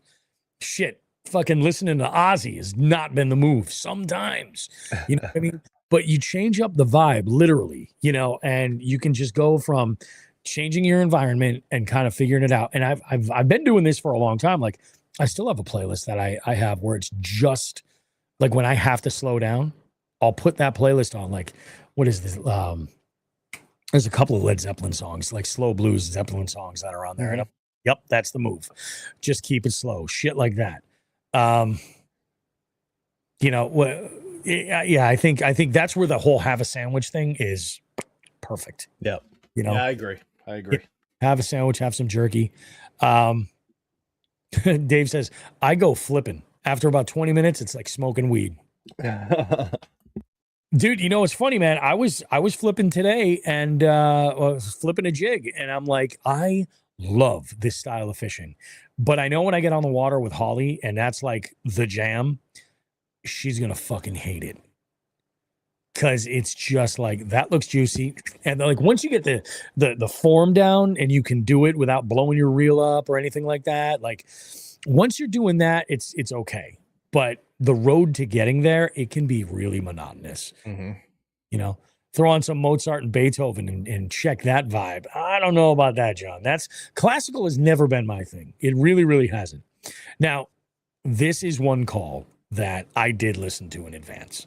Shit, fucking listening to Ozzy has not been the move sometimes. You know what I mean? But you change up the vibe literally, and you can just go from changing your environment and kind of figuring it out. And I've been doing this for a long time. Like I still have a playlist that I have where it's just like when I have to slow down, I'll put that playlist on. Like, what is this? There's a couple of Led Zeppelin songs, like slow blues Zeppelin songs that are on there. And yep, that's the move. Just keep it slow. Shit like that. Yeah, I think that's where the whole have a sandwich thing is perfect. Yep. Yeah, I agree. Have a sandwich, have some jerky. Dave says, I go flipping. After about 20 minutes, it's like smoking weed. Dude, it's funny, man. I was flipping today and was flipping a jig, and I'm like, I love this style of fishing. But I know when I get on the water with Holly, and that's like the jam, she's gonna fucking hate it. Cause it's just like that looks juicy. And like once you get the form down and you can do it without blowing your reel up or anything like that, like once you're doing that, it's okay. But the road to getting there, it can be really monotonous. Throw on some Mozart and Beethoven and check that vibe. I don't know about that, John. That's classical has never been my thing. It really, really hasn't. Now, this is one call that I did listen to in advance.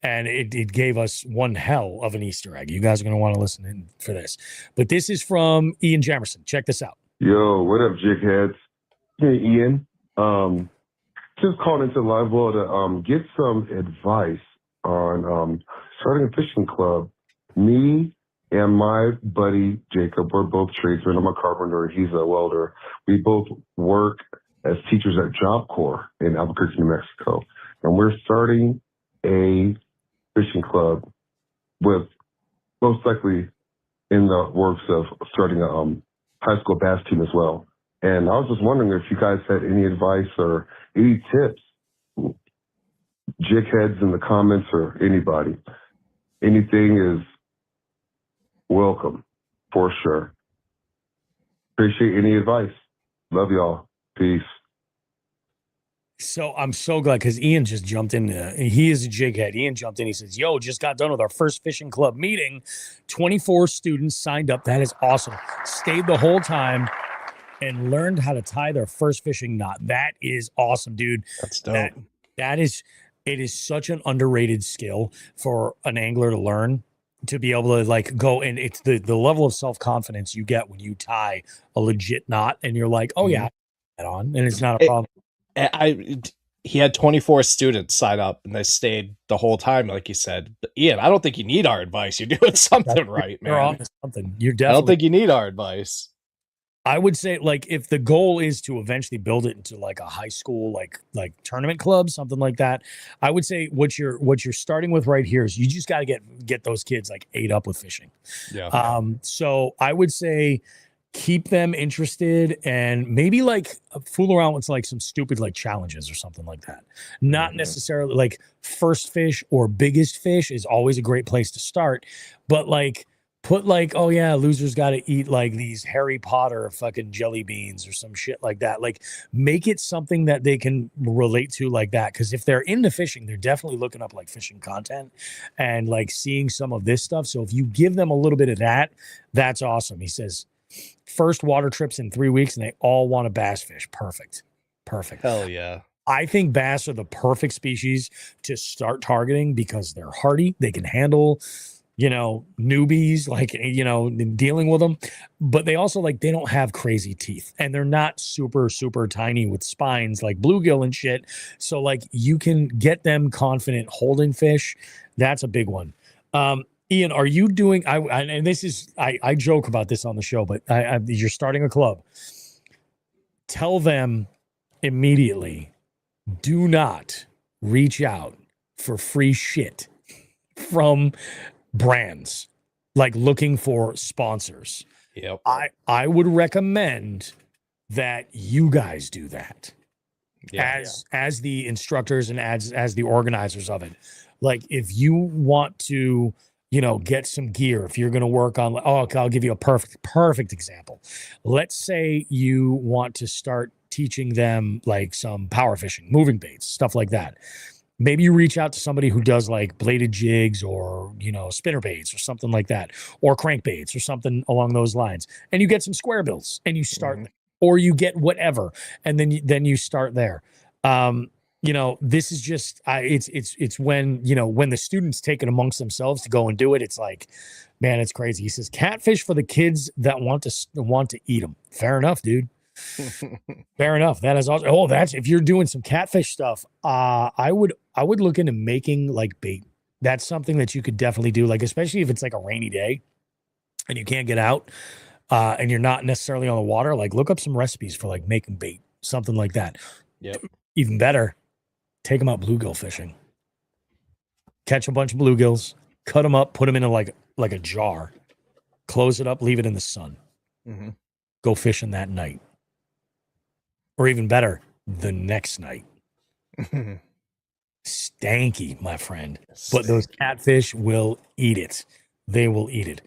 And it gave us one hell of an Easter egg. You guys are going to want to listen in for this. But this is from Ian Jamerson. Check this out. Yo, what up, jigheads? Hey, Ian. Just calling into Live Well to get some advice on starting a fishing club. Me and my buddy Jacob, we're both tradesmen. I'm a carpenter. He's a welder. We both work as teachers at Job Corps in Albuquerque, New Mexico. And we're starting a fishing club with most likely in the works of starting a high school bass team as well. And I was just wondering if you guys had any advice or any tips, jig heads in the comments or anybody. Anything is welcome for sure. Appreciate any advice. Love y'all. Peace. So I'm so glad because Ian just jumped in. He is a jig head. Ian jumped in. He says, yo, just got done with our first fishing club meeting. 24 students signed up. That is awesome. Stayed the whole time and learned how to tie their first fishing knot. That is awesome, dude. That's dope. It is such an underrated skill for an angler to learn, to be able to like go, and it's the level of self-confidence you get when you tie a legit knot and you're like, oh yeah, that on, and it's not a problem. He had 24 students sign up and they stayed the whole time, like you said. But Ian, I don't think you need our advice. You're doing something right, man. You're on to something. You're definitely. I don't think you need our advice. I would say, like, if the goal is to eventually build it into like a high school like tournament club, something like that, I would say what you're starting with right here is you just got to get those kids like ate up with fishing. Yeah. So I would say keep them interested and maybe like fool around with like some stupid like challenges or something like that. Not necessarily like first fish or biggest fish is always a great place to start, but like put like, oh yeah, losers got to eat like these Harry Potter fucking jelly beans or some shit like that. Like make it something that they can relate to like that. Cause if they're into fishing, they're definitely looking up like fishing content and like seeing some of this stuff. So if you give them a little bit of that, that's awesome. He says, first water trips in 3 weeks and they all want to bass fish. Perfect. Hell yeah. I think bass are the perfect species to start targeting because they're hardy. They can handle, newbies, like, dealing with them. But they also they don't have crazy teeth and they're not super, super tiny with spines like bluegill and shit. So like you can get them confident holding fish. That's a big one. Ian, are you doing? And this is I joke about this on the show, but you're starting a club. Tell them immediately, do not reach out for free shit from brands, like looking for sponsors. Yep. I would recommend that you guys do that as the instructors and as the organizers of it. Like if you want to get some gear, if you're going to work on, I'll give you a perfect example. Let's say you want to start teaching them like some power fishing, moving baits, stuff like that. Maybe you reach out to somebody who does like bladed jigs or, spinner baits or something like that, or crank baits or something along those lines. And you get some square bills and you start, or you get whatever. And then you start there. This is just, it's when, when the students take it amongst themselves to go and do it, it's like, man, it's crazy. He says, catfish for the kids that want to eat them. Fair enough, dude. Fair enough. That is awesome. Oh, that's, if you're doing some catfish stuff, I would look into making like bait. That's something that you could definitely do. Like, especially if it's like a rainy day and you can't get out, and you're not necessarily on the water, like look up some recipes for like making bait, something like that. Yep. Even better, take them out bluegill fishing. Catch a bunch of bluegills, cut them up, put them in like a jar, close it up, leave it in the sun. Go fishing that night. Or even better, the next night. Stanky, my friend. But those catfish will eat it. They will eat it.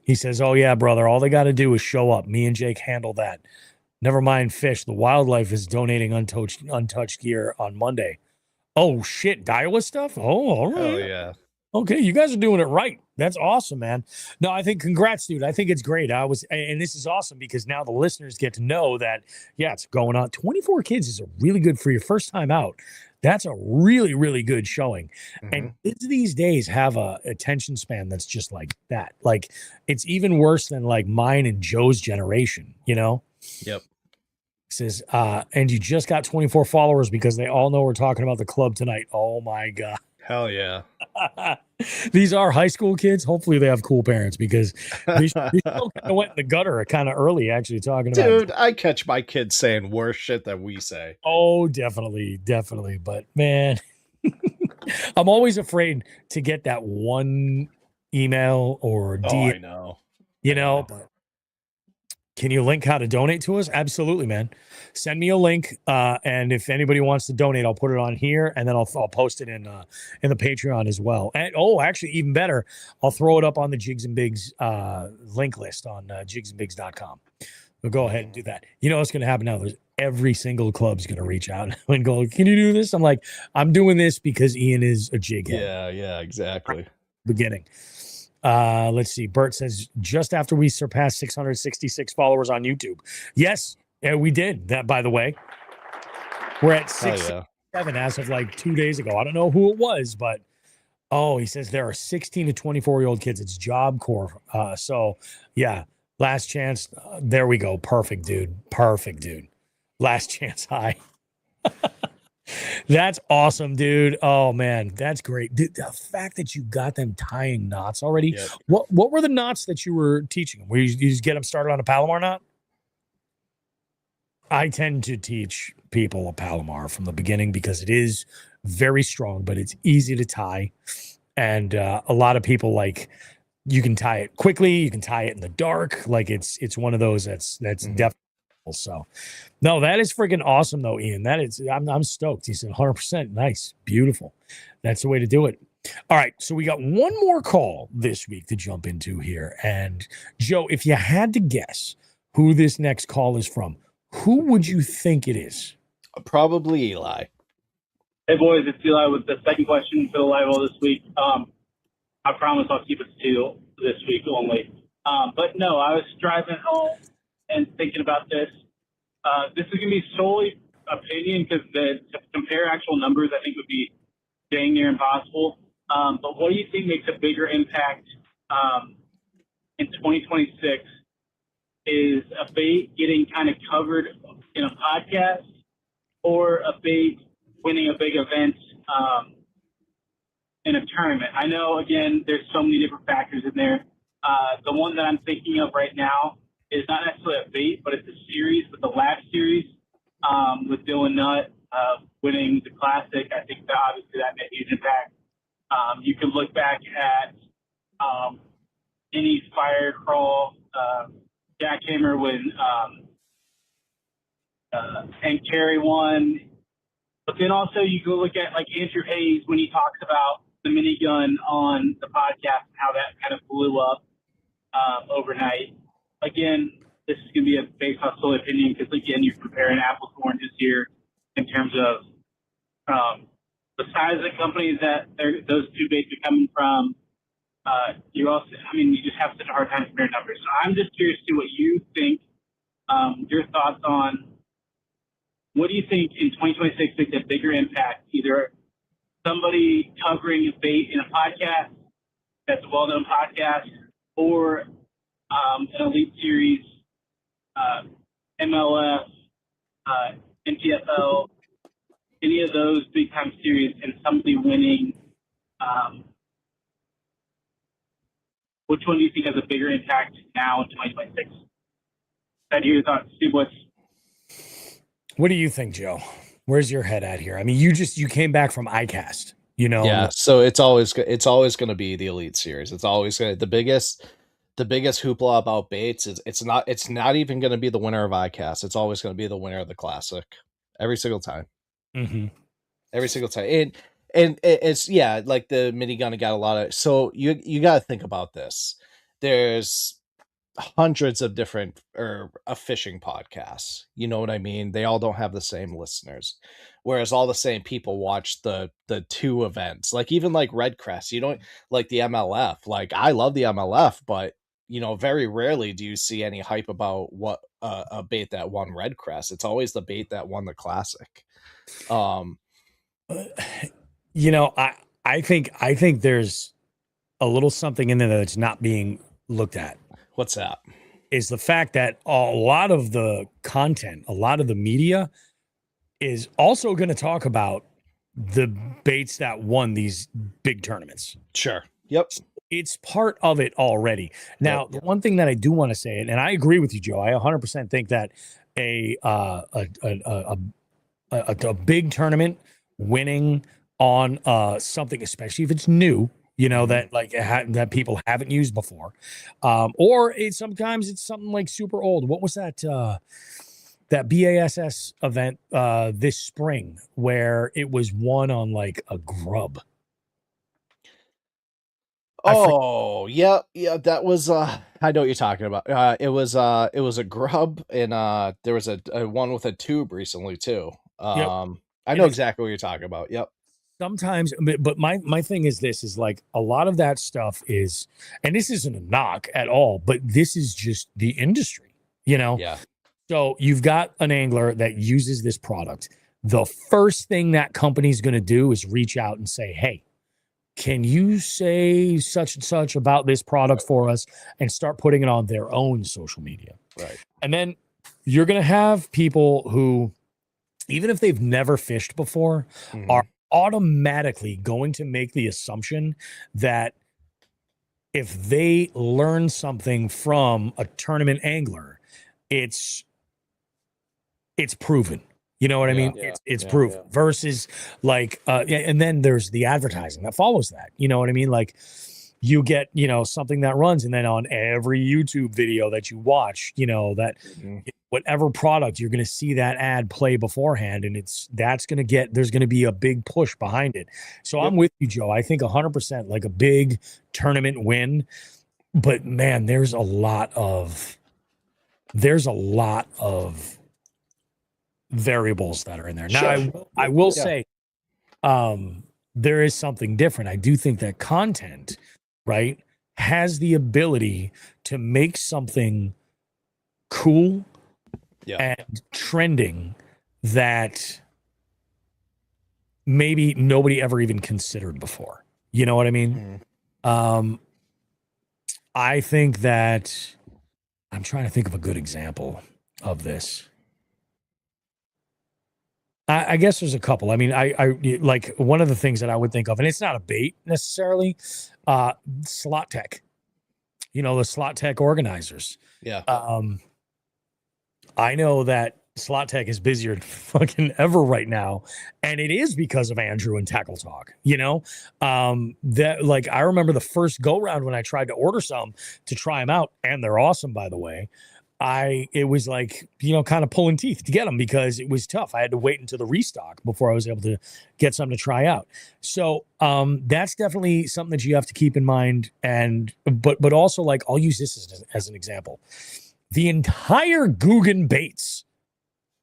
He says, oh yeah, brother, all they got to do is show up. Me and Jake handle that. Never mind fish. The wildlife is donating untouched gear on Monday. Oh shit, Daiwa stuff? Oh, all right. Oh yeah. Okay, you guys are doing it right. That's awesome, man. No, I think congrats, dude. I think it's great. And this is awesome because now the listeners get to know that, yeah, it's going on. 24 kids is a really good for your first time out. That's a really, really good showing. And kids these days have a attention span that's just like that. Like it's even worse than like mine and Joe's generation, Yep. Says, and you just got 24 followers because they all know we're talking about the club tonight. Oh my God. Hell yeah. These are high school kids. Hopefully they have cool parents because they still kind of went in the gutter kind of early actually talking about. Dude, I catch my kids saying worse shit than we say. Oh, definitely. But man, I'm always afraid to get that one email or DM. Oh, I know. But can you link how to donate to us? Absolutely, man. Send me a link, and if anybody wants to donate, I'll put it on here, and then I'll post it in the Patreon as well. And actually, even better, I'll throw it up on the Jigs and Bigs link list on jigsandbigs.com. We'll go ahead and do that. You know what's going to happen now? Every single club's going to reach out and go, "Can you do this?" I'm like, "I'm doing this because Ian is a jig head." Yeah, exactly. Beginning. Let's see. Bert says just after we surpassed 666 followers on YouTube. Yes, we did that, by the way. We're at 667 as of like 2 days ago. I don't know who it was, but he says there are 16 to 24-year-old kids. It's Job Corps. So yeah, last chance. There we go. Perfect, dude. Last chance high. That's awesome, dude. Oh man, that's great. Dude, the fact that you got them tying knots already. Yep. What were the knots that you were teaching them? You just get them started on a Palomar knot? I tend to teach people a Palomar from the beginning because it is very strong, but it's easy to tie. And a lot of people like you can tie it quickly, you can tie it in the dark. Like it's one of those that's definitely so. No, that is freaking awesome though, Ian. That is I'm stoked. He said 100% nice, beautiful. That's the way to do it. All right, so we got one more call this week to jump into here. And Joe, if you had to guess who this next call is from, who would you think it is? Probably Eli. Hey boys, it's Eli with the second question for the live all this week. I promise I'll keep it to 2 this week only. But no, I was driving home and thinking about this. This is going to be solely opinion because to compare actual numbers, I think would be dang near impossible. But what do you think makes a bigger impact in 2026? Is a bait getting kind of covered in a podcast or a bait winning a big event in a tournament? I know, again, there's so many different factors in there. The one that I'm thinking of right now is not necessarily a bait, but it's a series, with the last series with Dylan Nutt winning the Classic. I think that obviously that made a huge impact. You can look back at any fire crawl, jackhammer when Hank Carey won. But then also you can look at like Andrew Hayes when he talks about the minigun on the podcast and how that kind of blew up overnight. Again, this is going to be based on solely opinion because, again, you're comparing apples to oranges here in terms of the size of the companies that those two baits are coming from. You just have such a hard time comparing numbers. So I'm just curious to what you think, your thoughts on what do you think in 2026 makes a bigger impact, either somebody covering a bait in a podcast that's a well-known podcast or an Elite Series, MLS, NTFL, any of those big-time series and somebody winning, which one do you think has a bigger impact now in 2026? That your thoughts, Steve Woods? What do you think, Joe? Where's your head at here? I mean, you came back from ICAST, you know? Yeah, so it's always going to be the Elite Series. It's always going to the biggest hoopla about baits is it's not even going to be the winner of ICAST. It's always going to be the winner of the Classic every single time. Mm-hmm. Every single time. And it's like the minigun got a lot of. So you got to think about this. There's hundreds of different fishing podcasts. You know what I mean? They all don't have the same listeners, whereas all the same people watch the two events. Like even like Redcrest, you don't like the MLF. Like I love the MLF, but very rarely do you see any hype about what a bait that won Redcrest. It's always the bait that won the Classic. I think there's a little something in there that's not being looked at. What's that? Is the fact that a lot of the content, a lot of the media is also going to talk about the baits that won these big tournaments. Sure. Yep. It's part of it already. Now, the one thing that I do want to say, and I agree with you, Joe, I 100% think that a big tournament winning on something, especially if it's new, that that people haven't used before, or sometimes it's something like super old. What was that BASS event this spring where it was won on like a grub? Oh, yeah, that was I know what you're talking about. It was a grub, and there was a one with a tube recently too. I know exactly what you're talking about. Yep. Sometimes, but my thing is this is like a lot of that stuff is, and this isn't a knock at all, but this is just the industry, Yeah. So you've got an angler that uses this product. The first thing that company's going to do is reach out and say, hey, can you say such and such about this product for us, and start putting it on their own social media. Right. And then you're going to have people who, even if they've never fished before, are automatically going to make the assumption that if they learn something from a tournament angler, it's it's proven. You know what I mean? It's proven versus like, and then there's the advertising that follows that. You know what I mean? Like you get, something that runs, and then on every YouTube video that you watch, that whatever product, you're going to see that ad play beforehand, and there's going to be a big push behind it. So I'm with you, Joe. I think 100% like a big tournament win, but man, there's a lot of variables that are in there. Now, I will say, there is something different. I do think that content, right, has the ability to make something cool and trending that maybe nobody ever even considered before. You know what I mean? I think that I'm trying to think of a good example of this. I guess there's a couple. I mean, I like one of the things that I would think of, and it's not a bait necessarily, Slot Tech. The Slot Tech organizers. Yeah. I know that Slot Tech is busier than fucking ever right now, and it is because of Andrew and Tackle Talk. That like I remember the first go round when I tried to order some to try them out, and they're awesome, by the way. It was like, kind of pulling teeth to get them because it was tough. I had to wait until the restock before I was able to get some to try out. So that's definitely something that you have to keep in mind. But also, like, I'll use this as an example. The entire Guggen Baits,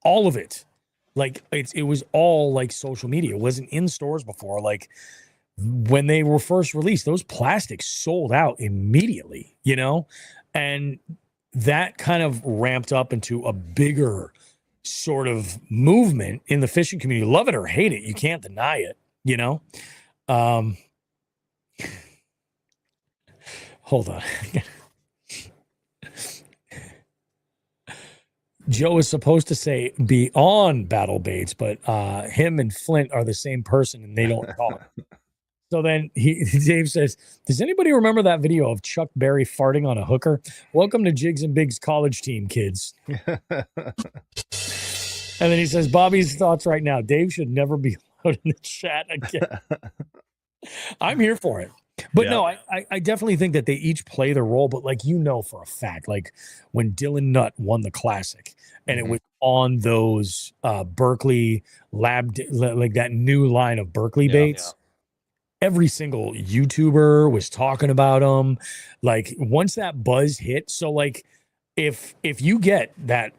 all of it, like it was all like social media. It wasn't in stores before. Like when they were first released, those plastics sold out immediately, and that kind of ramped up into a bigger sort of movement in the fishing community. Love it or hate it, you can't deny it, Hold on. Joe is supposed to say be on Battle Baits, but him and Flint are the same person and they don't talk. So then Dave says, does anybody remember that video of Chuck Berry farting on a hooker? Welcome to Jigs and Big's college team, kids. And then he says, Bobby's thoughts right now. Dave should never be allowed in the chat again. I'm here for it. But no, I definitely think that they each play their role. But like, for a fact, like when Dylan Nutt won the Classic and it was on those Berkeley like that new line of Berkeley baits. Every single YouTuber was talking about them. Like once that buzz hit, so like if you get that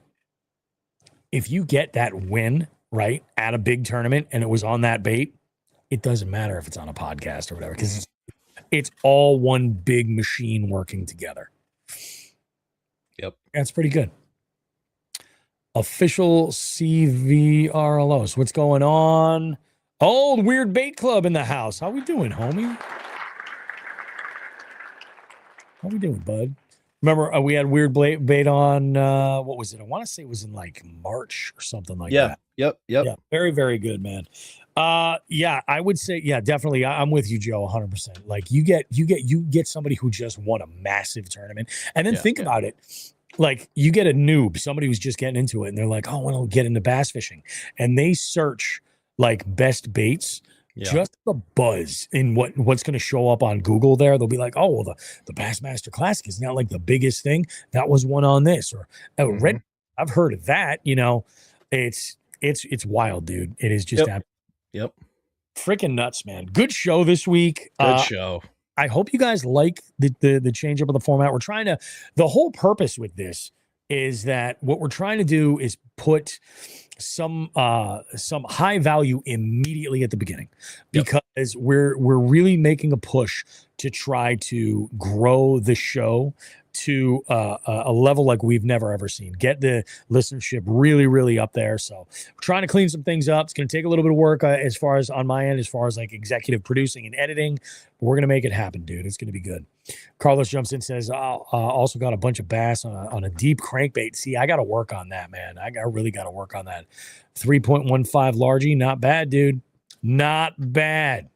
win right at a big tournament and it was on that bait, it doesn't matter if it's on a podcast or whatever, because it's all one big machine working together. Yep, that's pretty good. Official CVRLOs, what's going on? Old Weird Bait Club in the house. How we doing, homie? How we doing, bud? Remember, we had Weird Bait on, what was it? I want to say it was in like March or something like that. Yep. Yeah, very, very good, man. I would say, definitely. I'm with you, Joe, 100%. Like you get somebody who just won a massive tournament, and then think about it. Like you get a noob, somebody who's just getting into it, and they're like, oh, I want to get into bass fishing, and they search like best baits, just the buzz in what's going to show up on Google there. They'll be like, oh, well, the Bassmaster Classic is not like the biggest thing. That was one on this, or Red. I've heard of that. It's wild, dude. It is just freaking nuts, man. Good show this week. Good show. I hope you guys like the change up of the format. The whole purpose with this is that what we're trying to do is put some high value immediately at the beginning, because we're really making a push to try to grow the show to a level like we've never ever seen. Get the listenership really, really up there. So we're trying to clean some things up. It's going to take a little bit of work as far as on my end, as far as like executive producing and editing. But we're going to make it happen, dude. It's going to be good. Carlos jumps in, says, also got a bunch of bass on a deep crankbait. See, I got to work on that, man. I really got to work on that. 3.15 largie. Not bad, dude. Not bad.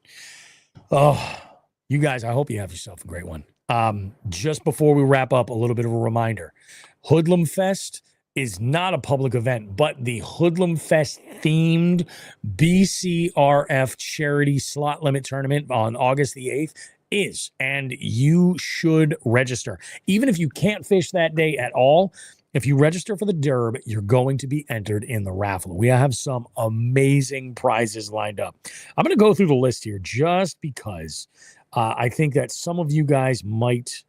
Oh, you guys, I hope you have yourself a great one. Just before we wrap up, a little bit of a reminder. Hoodlum Fest is not a public event, but the Hoodlum Fest themed BCRF charity slot limit tournament on August the 8th is, and you should register. Even if you can't fish that day at all, if you register for the Derb, you're going to be entered in the raffle. We have some amazing prizes lined up. I'm going to go through the list here just because I think that some of you guys might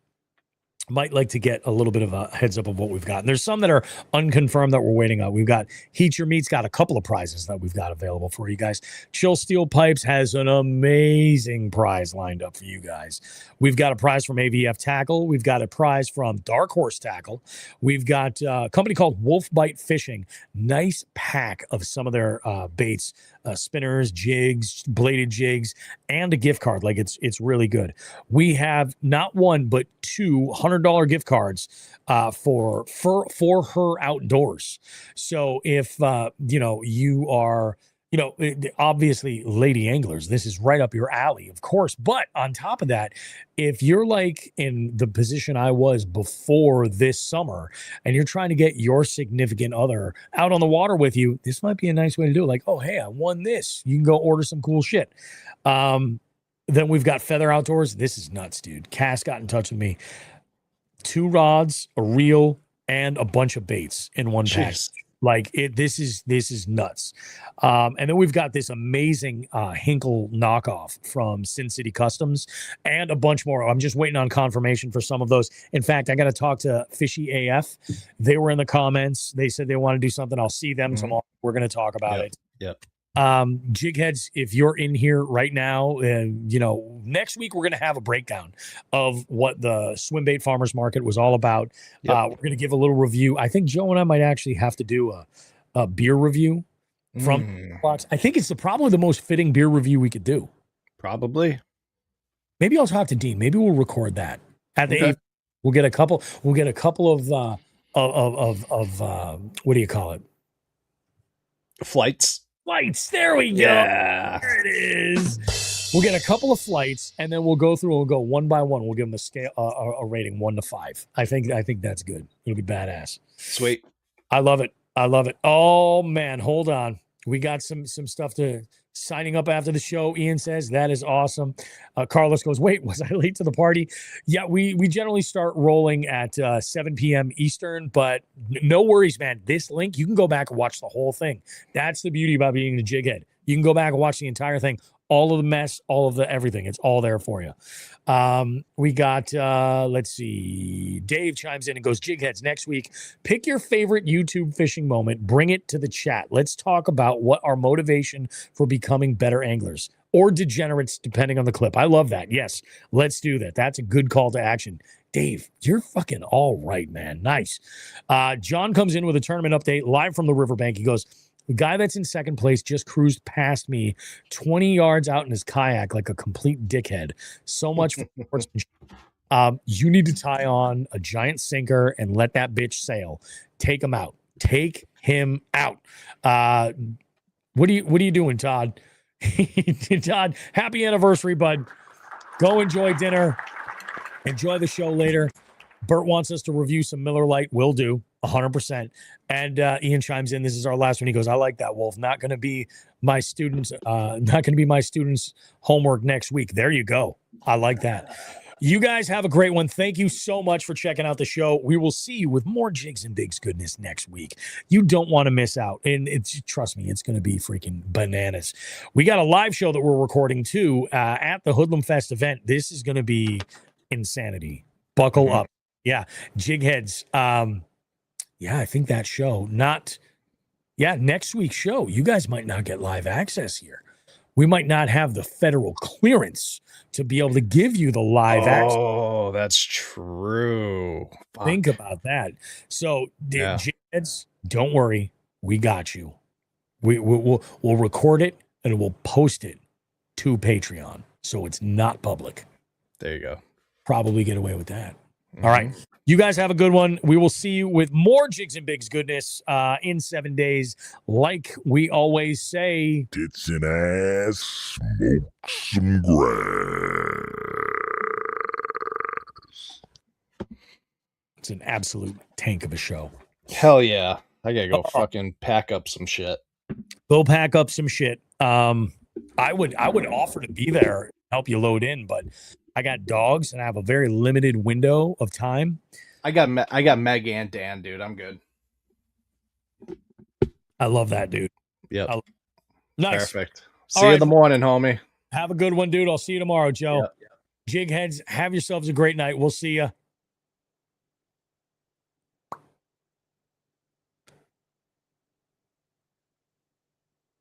like to get a little bit of a heads up of what we've got. And there's some that are unconfirmed that we're waiting on. We've got Heat Your Meat's got a couple of prizes that we've got available for you guys. Chill Steel Pipes has an amazing prize lined up for you guys. We've got a prize from AVF Tackle. We've got a prize from Dark Horse Tackle. We've got a company called Wolf Bite Fishing. Nice pack of some of their baits, spinners, jigs, bladed jigs, and a gift card. Like it's really good. We have not one, but two $100 gift cards for her outdoors. So if you are, obviously lady anglers, this is right up your alley, of course. But on top of that, if you're like in the position I was before this summer and you're trying to get your significant other out on the water with you, this might be a nice way to do it. Like, oh, hey, I won this. You can go order some cool shit. Then we've got Feather Outdoors. This is nuts, dude. Cass got in touch with me. 2 rods, a reel, and a bunch of baits in one pack. Like this is nuts. And then we've got this amazing Hinkle knockoff from Sin City Customs and a bunch more. I'm just waiting on confirmation for some of those. In fact, I got to talk to Fishy AF. They were in the comments. They said they want to do something. I'll see them tomorrow. We're going to talk about it. Yep. Jig heads, if you're in here right now, next week we're going to have a breakdown of what the swim bait farmers market was all about. We're going to give a little review. I think Joe and I might actually have to do a beer review from box. I think it's probably the most fitting beer review we could do. Probably. Maybe I'll talk to Dean. Maybe we'll record that at the 8th. We'll get a couple of what do you call it? Flights. There we go. Yeah. There it is. We'll get a couple of flights and then we'll go through and we'll go one by one. We'll give them a scale, a rating 1 to 5. I think that's good. It'll be badass. Sweet. I love it. Oh man, hold on. We got some stuff to signing up after the show. Ian says that is awesome. Carlos goes, wait, was I late to the party? Yeah, we generally start rolling at 7 p.m. Eastern, but no worries, man. This link, you can go back and watch the whole thing. That's the beauty about being a jig head. You can go back and watch the entire thing. All of the mess, all of the everything. It's all there for you. We got, let's see. Dave chimes in and goes, Jig heads, next week, pick your favorite YouTube fishing moment. Bring it to the chat. Let's talk about what our motivation for becoming better anglers or degenerates, depending on the clip. I love that. Yes, let's do that. That's a good call to action. Dave, you're fucking all right, man. Nice. John comes in with a tournament update live from the riverbank. He goes, the guy that's in second place just cruised past me 20 yards out in his kayak like a complete dickhead. So much for sportsmanship. You need to tie on a giant sinker and let that bitch sail. Take him out. What are you doing, Todd? Todd, happy anniversary, bud. Go enjoy dinner. Enjoy the show later. Bert wants us to review some Miller Lite. Will do. 100%. And Ian chimes in. This is our last one. He goes, I like that, Wolf. Not going to be my students' homework next week. There you go. I like that. You guys have a great one. Thank you so much for checking out the show. We will see you with more Jigs and Bigs goodness next week. You don't want to miss out. And trust me, it's going to be freaking bananas. We got a live show that we're recording too at the Hoodlum Fest event. This is going to be insanity. Buckle up. Yeah. Jig heads. Yeah, I think that show, next week's show, you guys might not get live access here. We might not have the federal clearance to be able to give you the live access. Oh, that's true. Fuck. Think about that. So, Jigs, don't worry. We got you. We'll record it and we'll post it to Patreon. So it's not public. There you go. Probably get away with that. All right. You guys have a good one. We will see you with more Jigs and Bigs goodness in 7 days. Like we always say, tits and ass, smoke some grass. It's an absolute tank of a show. Hell yeah. I gotta go fucking pack up some shit. Go pack up some shit. I would offer to be there, help you load in, but I got dogs and I have a very limited window of time. I got Meg and Dan, dude. I'm good. I love that, dude. Yep. Nice. Perfect. All See you right. in the morning, homie. Have a good one, dude. I'll see you tomorrow, Joe. Yep. Jigheads, have yourselves a great night. We'll see you.